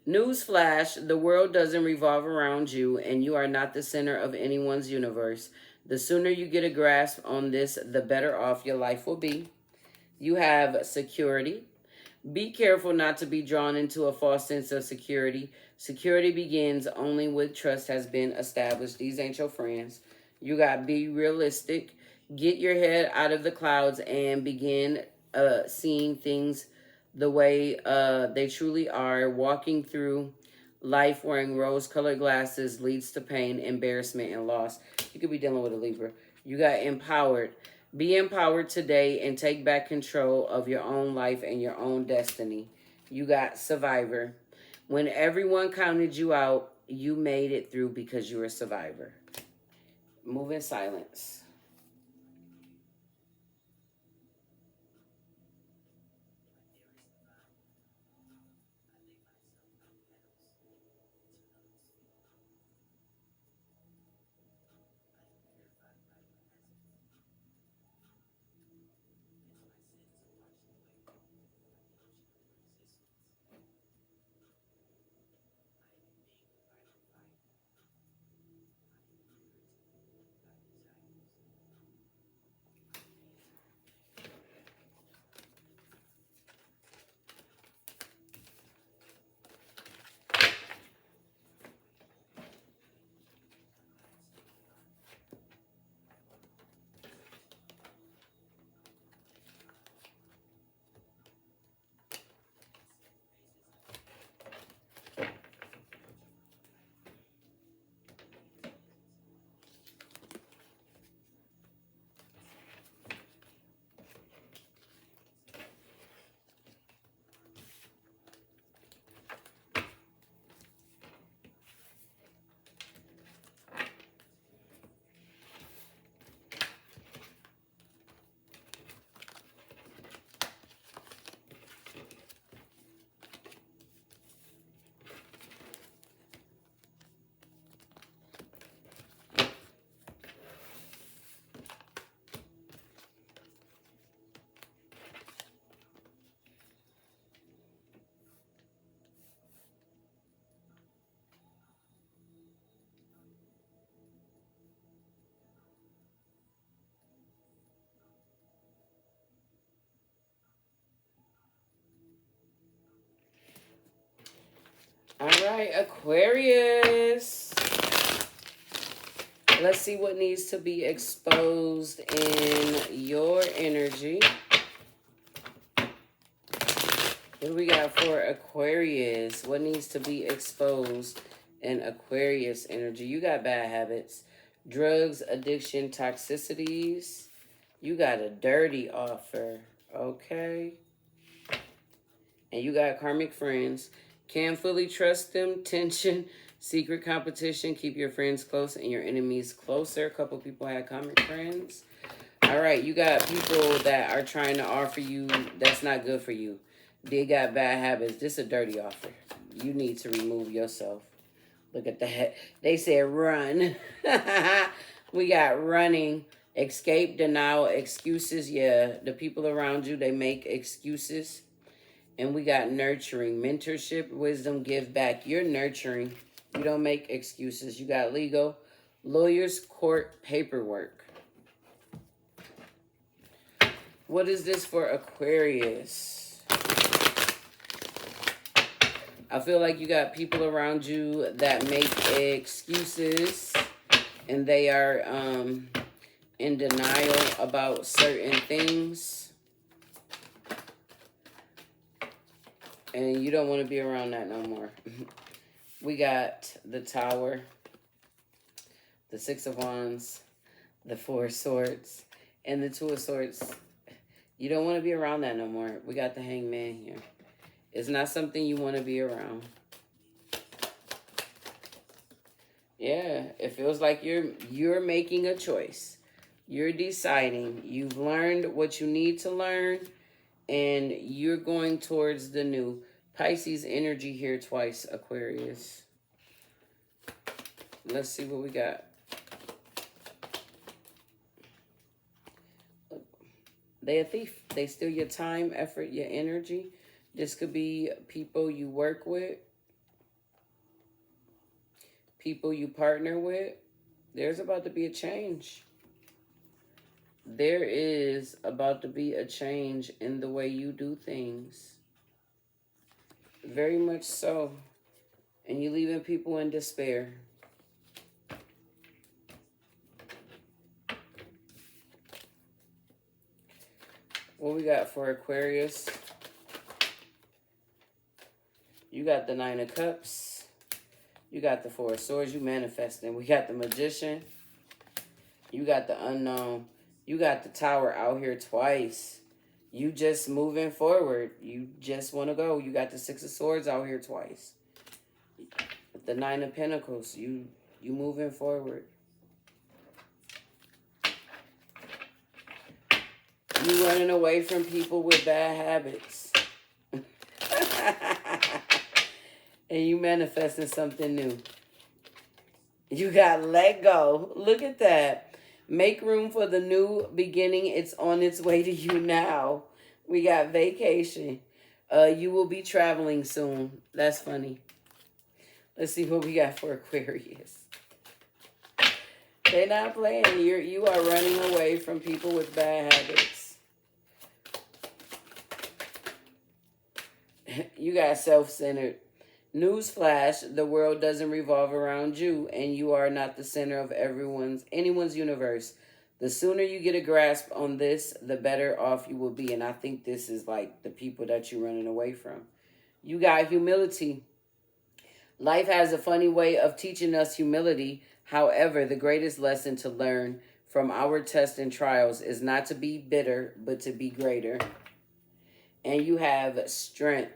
Newsflash, the world doesn't revolve around you, and you are not the center of anyone's universe. The sooner you get a grasp on this, the better off your life will be. You have security. Be careful not to be drawn into a false sense of security. Security begins only when trust has been established. These ain't your friends. You got be realistic. Get your head out of the clouds and begin seeing things the way they truly are. Walking through life wearing rose-colored glasses leads to pain, embarrassment, and loss. You could be dealing with a Libra. You got empowered. Be empowered today and take back control of your own life and your own destiny. You got survivor. When everyone counted you out, you made it through because you're a survivor. Move in silence. All right, Aquarius. Let's see what needs to be exposed in your energy. What do we got for Aquarius? What needs to be exposed in Aquarius energy? You got bad habits, drugs, addiction, toxicities. You got a dirty offer, okay? And you got karmic friends. Can't fully trust them. Tension, secret competition. Keep your friends close and your enemies closer. A couple people had common friends. All right, you got people that are trying to offer you that's not good for you. They got bad habits. This is a dirty offer. You need to remove yourself. Look at that. They said run. We got running, escape, denial, excuses. Yeah, the people around you, they make excuses. And we got nurturing, mentorship, wisdom, give back. You're nurturing. You don't make excuses. You got legal, lawyers, court, paperwork. What is this for Aquarius? I feel like you got people around you that make excuses. And they are in denial about certain things. And you don't want to be around that no more. We got the Tower, the Six of Wands, the Four of Swords, and the Two of Swords. You don't want to be around that no more. We got the Hangman here. It's not something you want to be around. Yeah, it feels like you're making a choice. You're deciding. You've learned what you need to learn, and you're going towards the new. Pisces energy here twice, Aquarius. Let's see what we got. They a thief. They steal your time, effort, your energy. This could be people you work with, people you partner with. There's about to be a change. There is about to be a change in the way you do things. Very much so. And you're leaving people in despair. What we got for Aquarius? You got the Nine of Cups. You got the Four of Swords. You manifesting. We got the Magician. You got the Unknown. You got the Tower out here twice. You just moving forward. You just want to go. You got the Six of Swords out here twice. The Nine of Pentacles. You moving forward. You running away from people with bad habits. And you manifesting something new. You got let go. Look at that. Make room for the new beginning. It's on its way to you now. We got vacation. You will be traveling soon. That's funny. Let's see what we got for Aquarius. They're not playing. You are running away from people with bad habits. You got self-centered. Newsflash, the world doesn't revolve around you, and you are not the center of anyone's universe. The sooner you get a grasp on this, the better off you will be. And I think this is like the people that you're running away from. You got humility. Life has a funny way of teaching us humility. However, the greatest lesson to learn from our tests and trials is not to be bitter, but to be greater. And you have strength.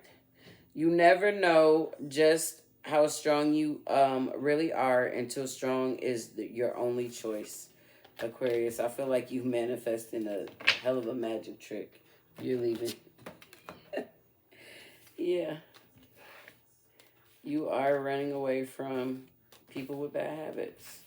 You never know just how strong you really are until strong is your only choice, Aquarius. I feel like you manifesting a hell of a magic trick. You're leaving. Yeah. You are running away from people with bad habits.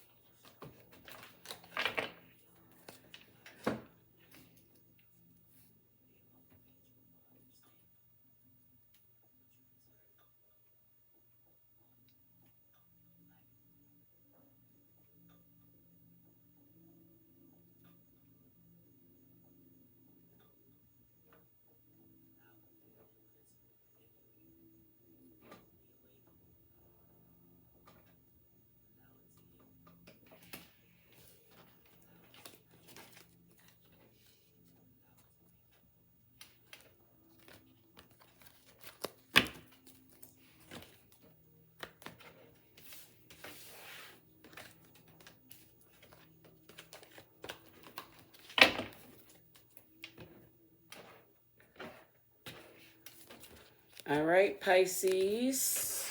All right, Pisces.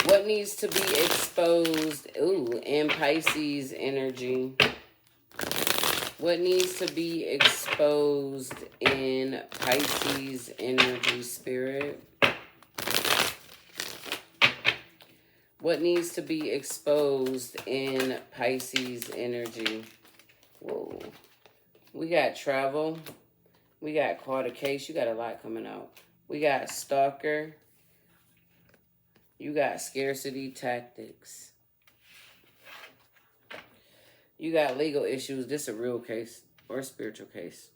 What needs to be exposed? Ooh, in Pisces energy. What needs to be exposed in Pisces energy, spirit? What needs to be exposed in Pisces energy? Whoa. We got travel. We got caught a case. You got a lot coming out. We got stalker. You got scarcity tactics. You got legal issues. This is a real case or a spiritual case.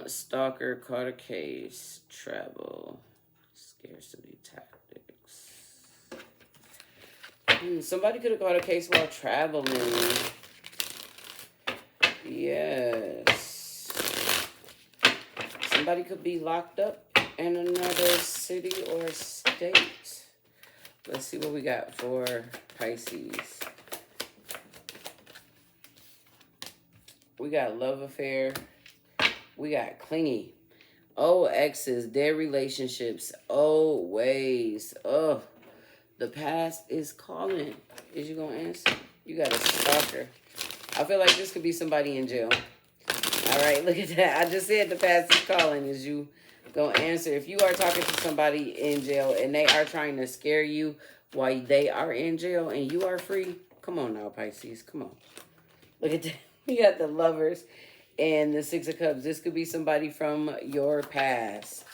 Stalker, caught a case, travel, scarcity tactics. Somebody could have caught a case while traveling. Yes. Somebody could be locked up in another city or state. Let's see what we got for Pisces. We got love affair. We got clingy. Old exes, dead relationships, old ways. Oh, the past is calling. Is you gonna answer? You got a stalker. I feel like this could be somebody in jail. All right, look at that. I just said the past is calling. Is you gonna answer? If you are talking to somebody in jail and they are trying to scare you while they are in jail and you are free, come on now, Pisces. Come on. Look at that. We got the Lovers and the Six of Cups. This could be somebody from your past.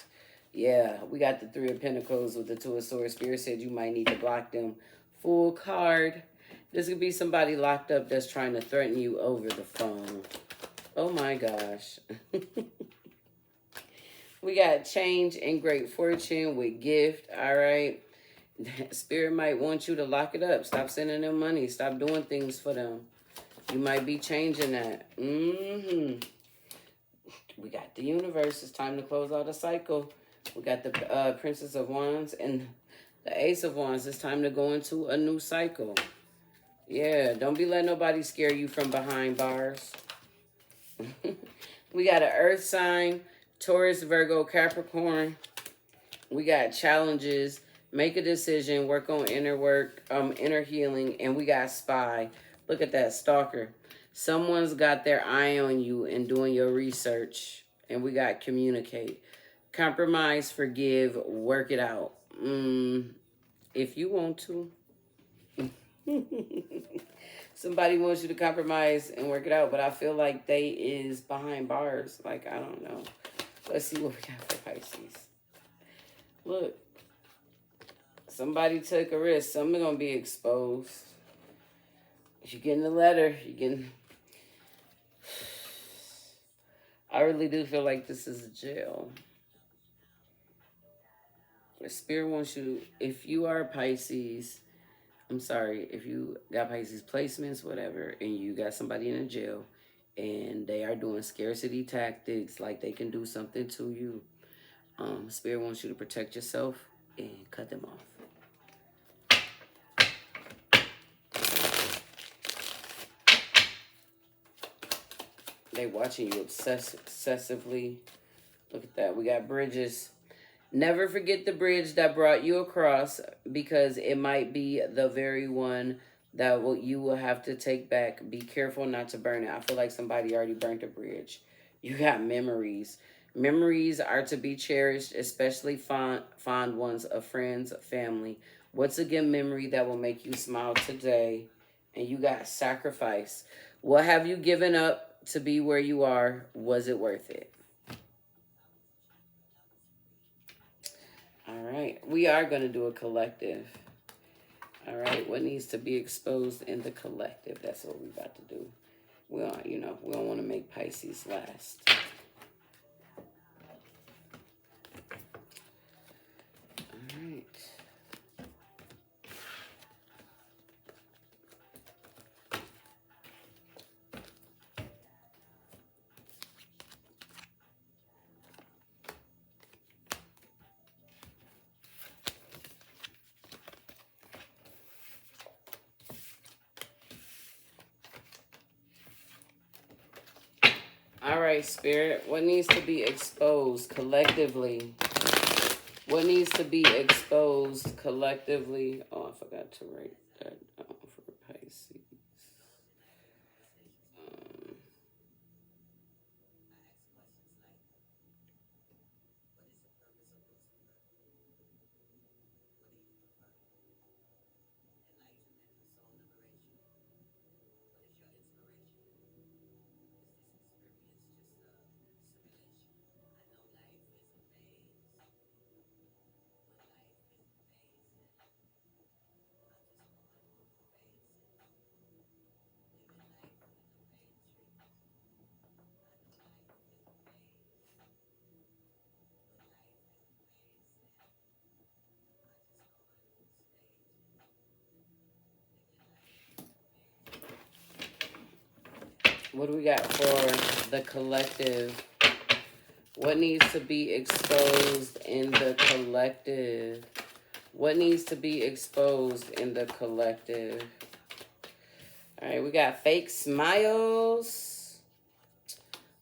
Yeah, we got the Three of Pentacles with the Two of Swords. Spirit said you might need to block them. Full card. This could be somebody locked up that's trying to threaten you over the phone. Oh my gosh. We got change and great fortune with gift. All right. Spirit might want you to lock it up. Stop sending them money. Stop doing things for them. You might be changing that. We got the universe. It's time to close out a cycle. We got the Princess of Wands and the Ace of Wands. It's time to go into a new cycle. Yeah, don't be letting nobody scare you from behind bars. We got an Earth sign, Taurus, Virgo, Capricorn. We got challenges. Make a decision. Work on inner work, inner healing. And we got spy. Look at that, stalker. Someone's got their eye on you and doing your research. And we got communicate. Compromise, forgive, work it out. If you want to. Somebody wants you to compromise and work it out, but I feel like they is behind bars. Like, I don't know. Let's see what we got for Pisces. Look. Somebody took a risk. Something gonna be exposed. You're getting a letter. You're getting... I really do feel like this is a jail. The Spirit wants you... If you are a Pisces... I'm sorry, if you got Pisces placements, whatever, and you got somebody in a jail, and they are doing scarcity tactics, like they can do something to you, Spirit wants you to protect yourself and cut them off. They watching you obsessively. Look at that. We got bridges. Never forget the bridge that brought you across, because it might be the very one that you will have to take back. Be careful not to burn it. I feel like somebody already burnt a bridge. You got memories. Memories are to be cherished, especially fond ones of friends, family. What's a good memory that will make you smile today? And you got sacrifice. What have you given up to be where you are? Was it worth it? All right. We are going to do a collective. All right. What needs to be exposed in the collective? That's what we're about to do. We don't, we don't want to make Pisces last. All right. All right, Spirit. What needs to be exposed collectively? What needs to be exposed collectively? Oh, I forgot to write that down for Pisces. What do we got for the collective? What needs to be exposed in the collective? What needs to be exposed in the collective? All right, we got fake smiles.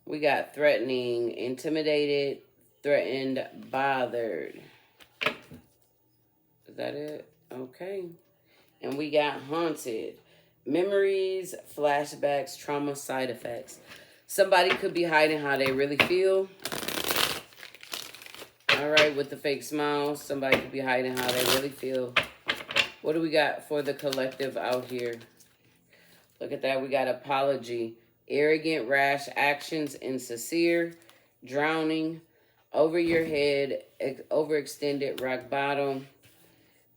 We got threatening, intimidated, threatened, bothered. Is that it? Okay. And we got haunted. Memories, flashbacks, trauma, side effects. Somebody could be hiding how they really feel. All right, with the fake smiles, somebody could be hiding how they really feel. What do we got for the collective out here? Look at that. We got apology, arrogant, rash actions, insincere, drowning, over your head, overextended, rock bottom.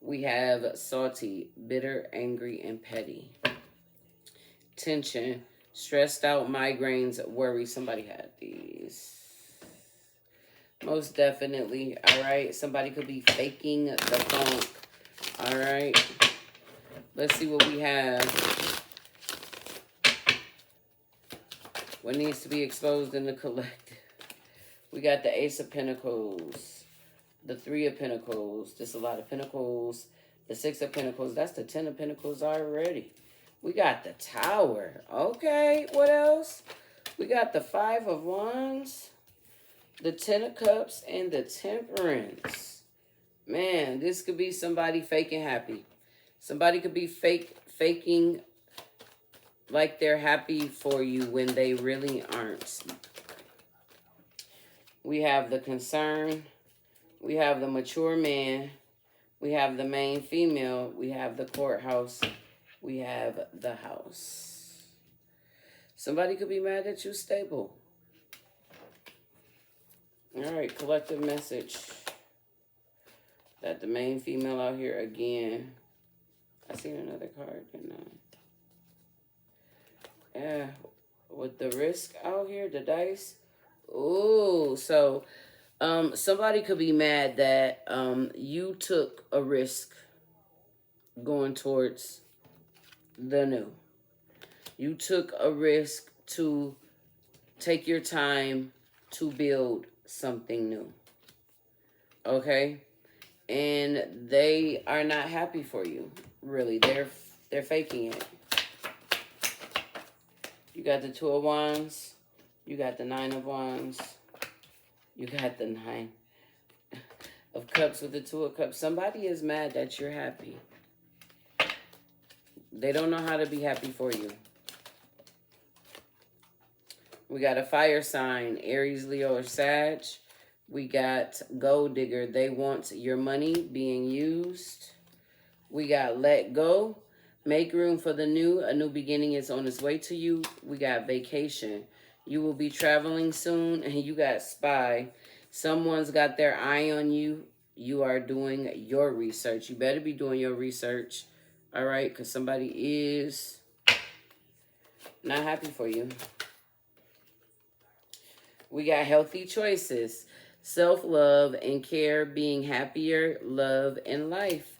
We have salty, bitter, angry, and petty. Tension, stressed out, migraines, worry. Somebody had these. Most definitely. All right. Somebody could be faking the funk. All right. Let's see what we have. What needs to be exposed in the collective? We got the Ace of Pentacles, the Three of Pentacles. There's a lot of Pentacles. The Six of Pentacles. That's the 10 of Pentacles already. We got the Tower. Okay. What else? We got the Five of Wands, the 10 of Cups, and the Temperance. Man, this could be somebody faking happy. Somebody could be faking like they're happy for you when they really aren't. We have the Concern. We have the Mature Man. We have the Main Female. We have the Courthouse. We have the House. Somebody could be mad that you're stable. All right, collective message. That the Main Female out here again. I seen another card, didn't I? Yeah, with the risk out here, the dice. Ooh, so somebody could be mad that you took a risk going towards the new. You took a risk to take your time to build something new. Okay? And they are not happy for you. Really, they're faking it. You got the Two of Wands. You got the Nine of Wands. You got the Nine of Cups with the Two of Cups. Somebody is mad that you're happy. They don't know how to be happy for you. We got a fire sign, Aries, Leo, or Sag. We got Gold Digger. They want your money being used. We got Let Go. Make room for the new. A new beginning is on its way to you. We got Vacation. You will be traveling soon. And you got Spy. Someone's got their eye on you. You are doing your research. You better be doing your research. All right? Because somebody is not happy for you. We got Healthy Choices. Self-love and care, being happier, love, and life.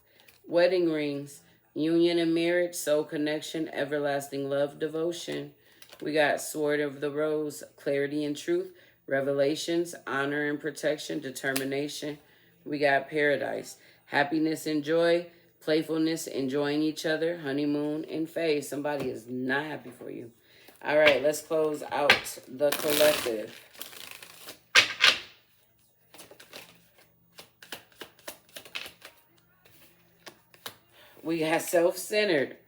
Wedding rings. Union and marriage, soul connection, everlasting love, devotion. We got Sword of the Rose, clarity and truth, revelations, honor and protection, determination. We got Paradise, happiness and joy, playfulness, enjoying each other, honeymoon, and phase. Somebody is not happy for you. All right, let's close out the collective. We got self-centered.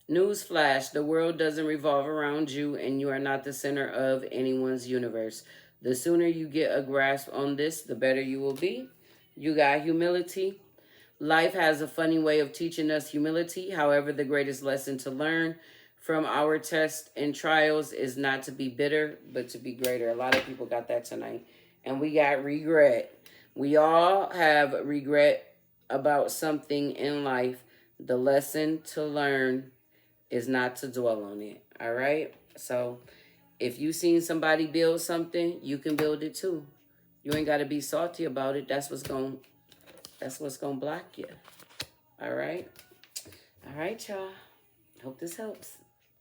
Newsflash, the world doesn't revolve around you and you are not the center of anyone's universe. The sooner you get a grasp on this, the better you will be. You got humility. Life has a funny way of teaching us humility. However, the greatest lesson to learn from our tests and trials is not to be bitter, but to be greater. A lot of people got that tonight. And we got regret. We all have regret about something in life. The lesson to learn is not to dwell on it. All right? So if you seen somebody build something, you can build it too. You ain't got to be salty about it. That's what's going to block you. All right? All right, y'all. Hope this helps.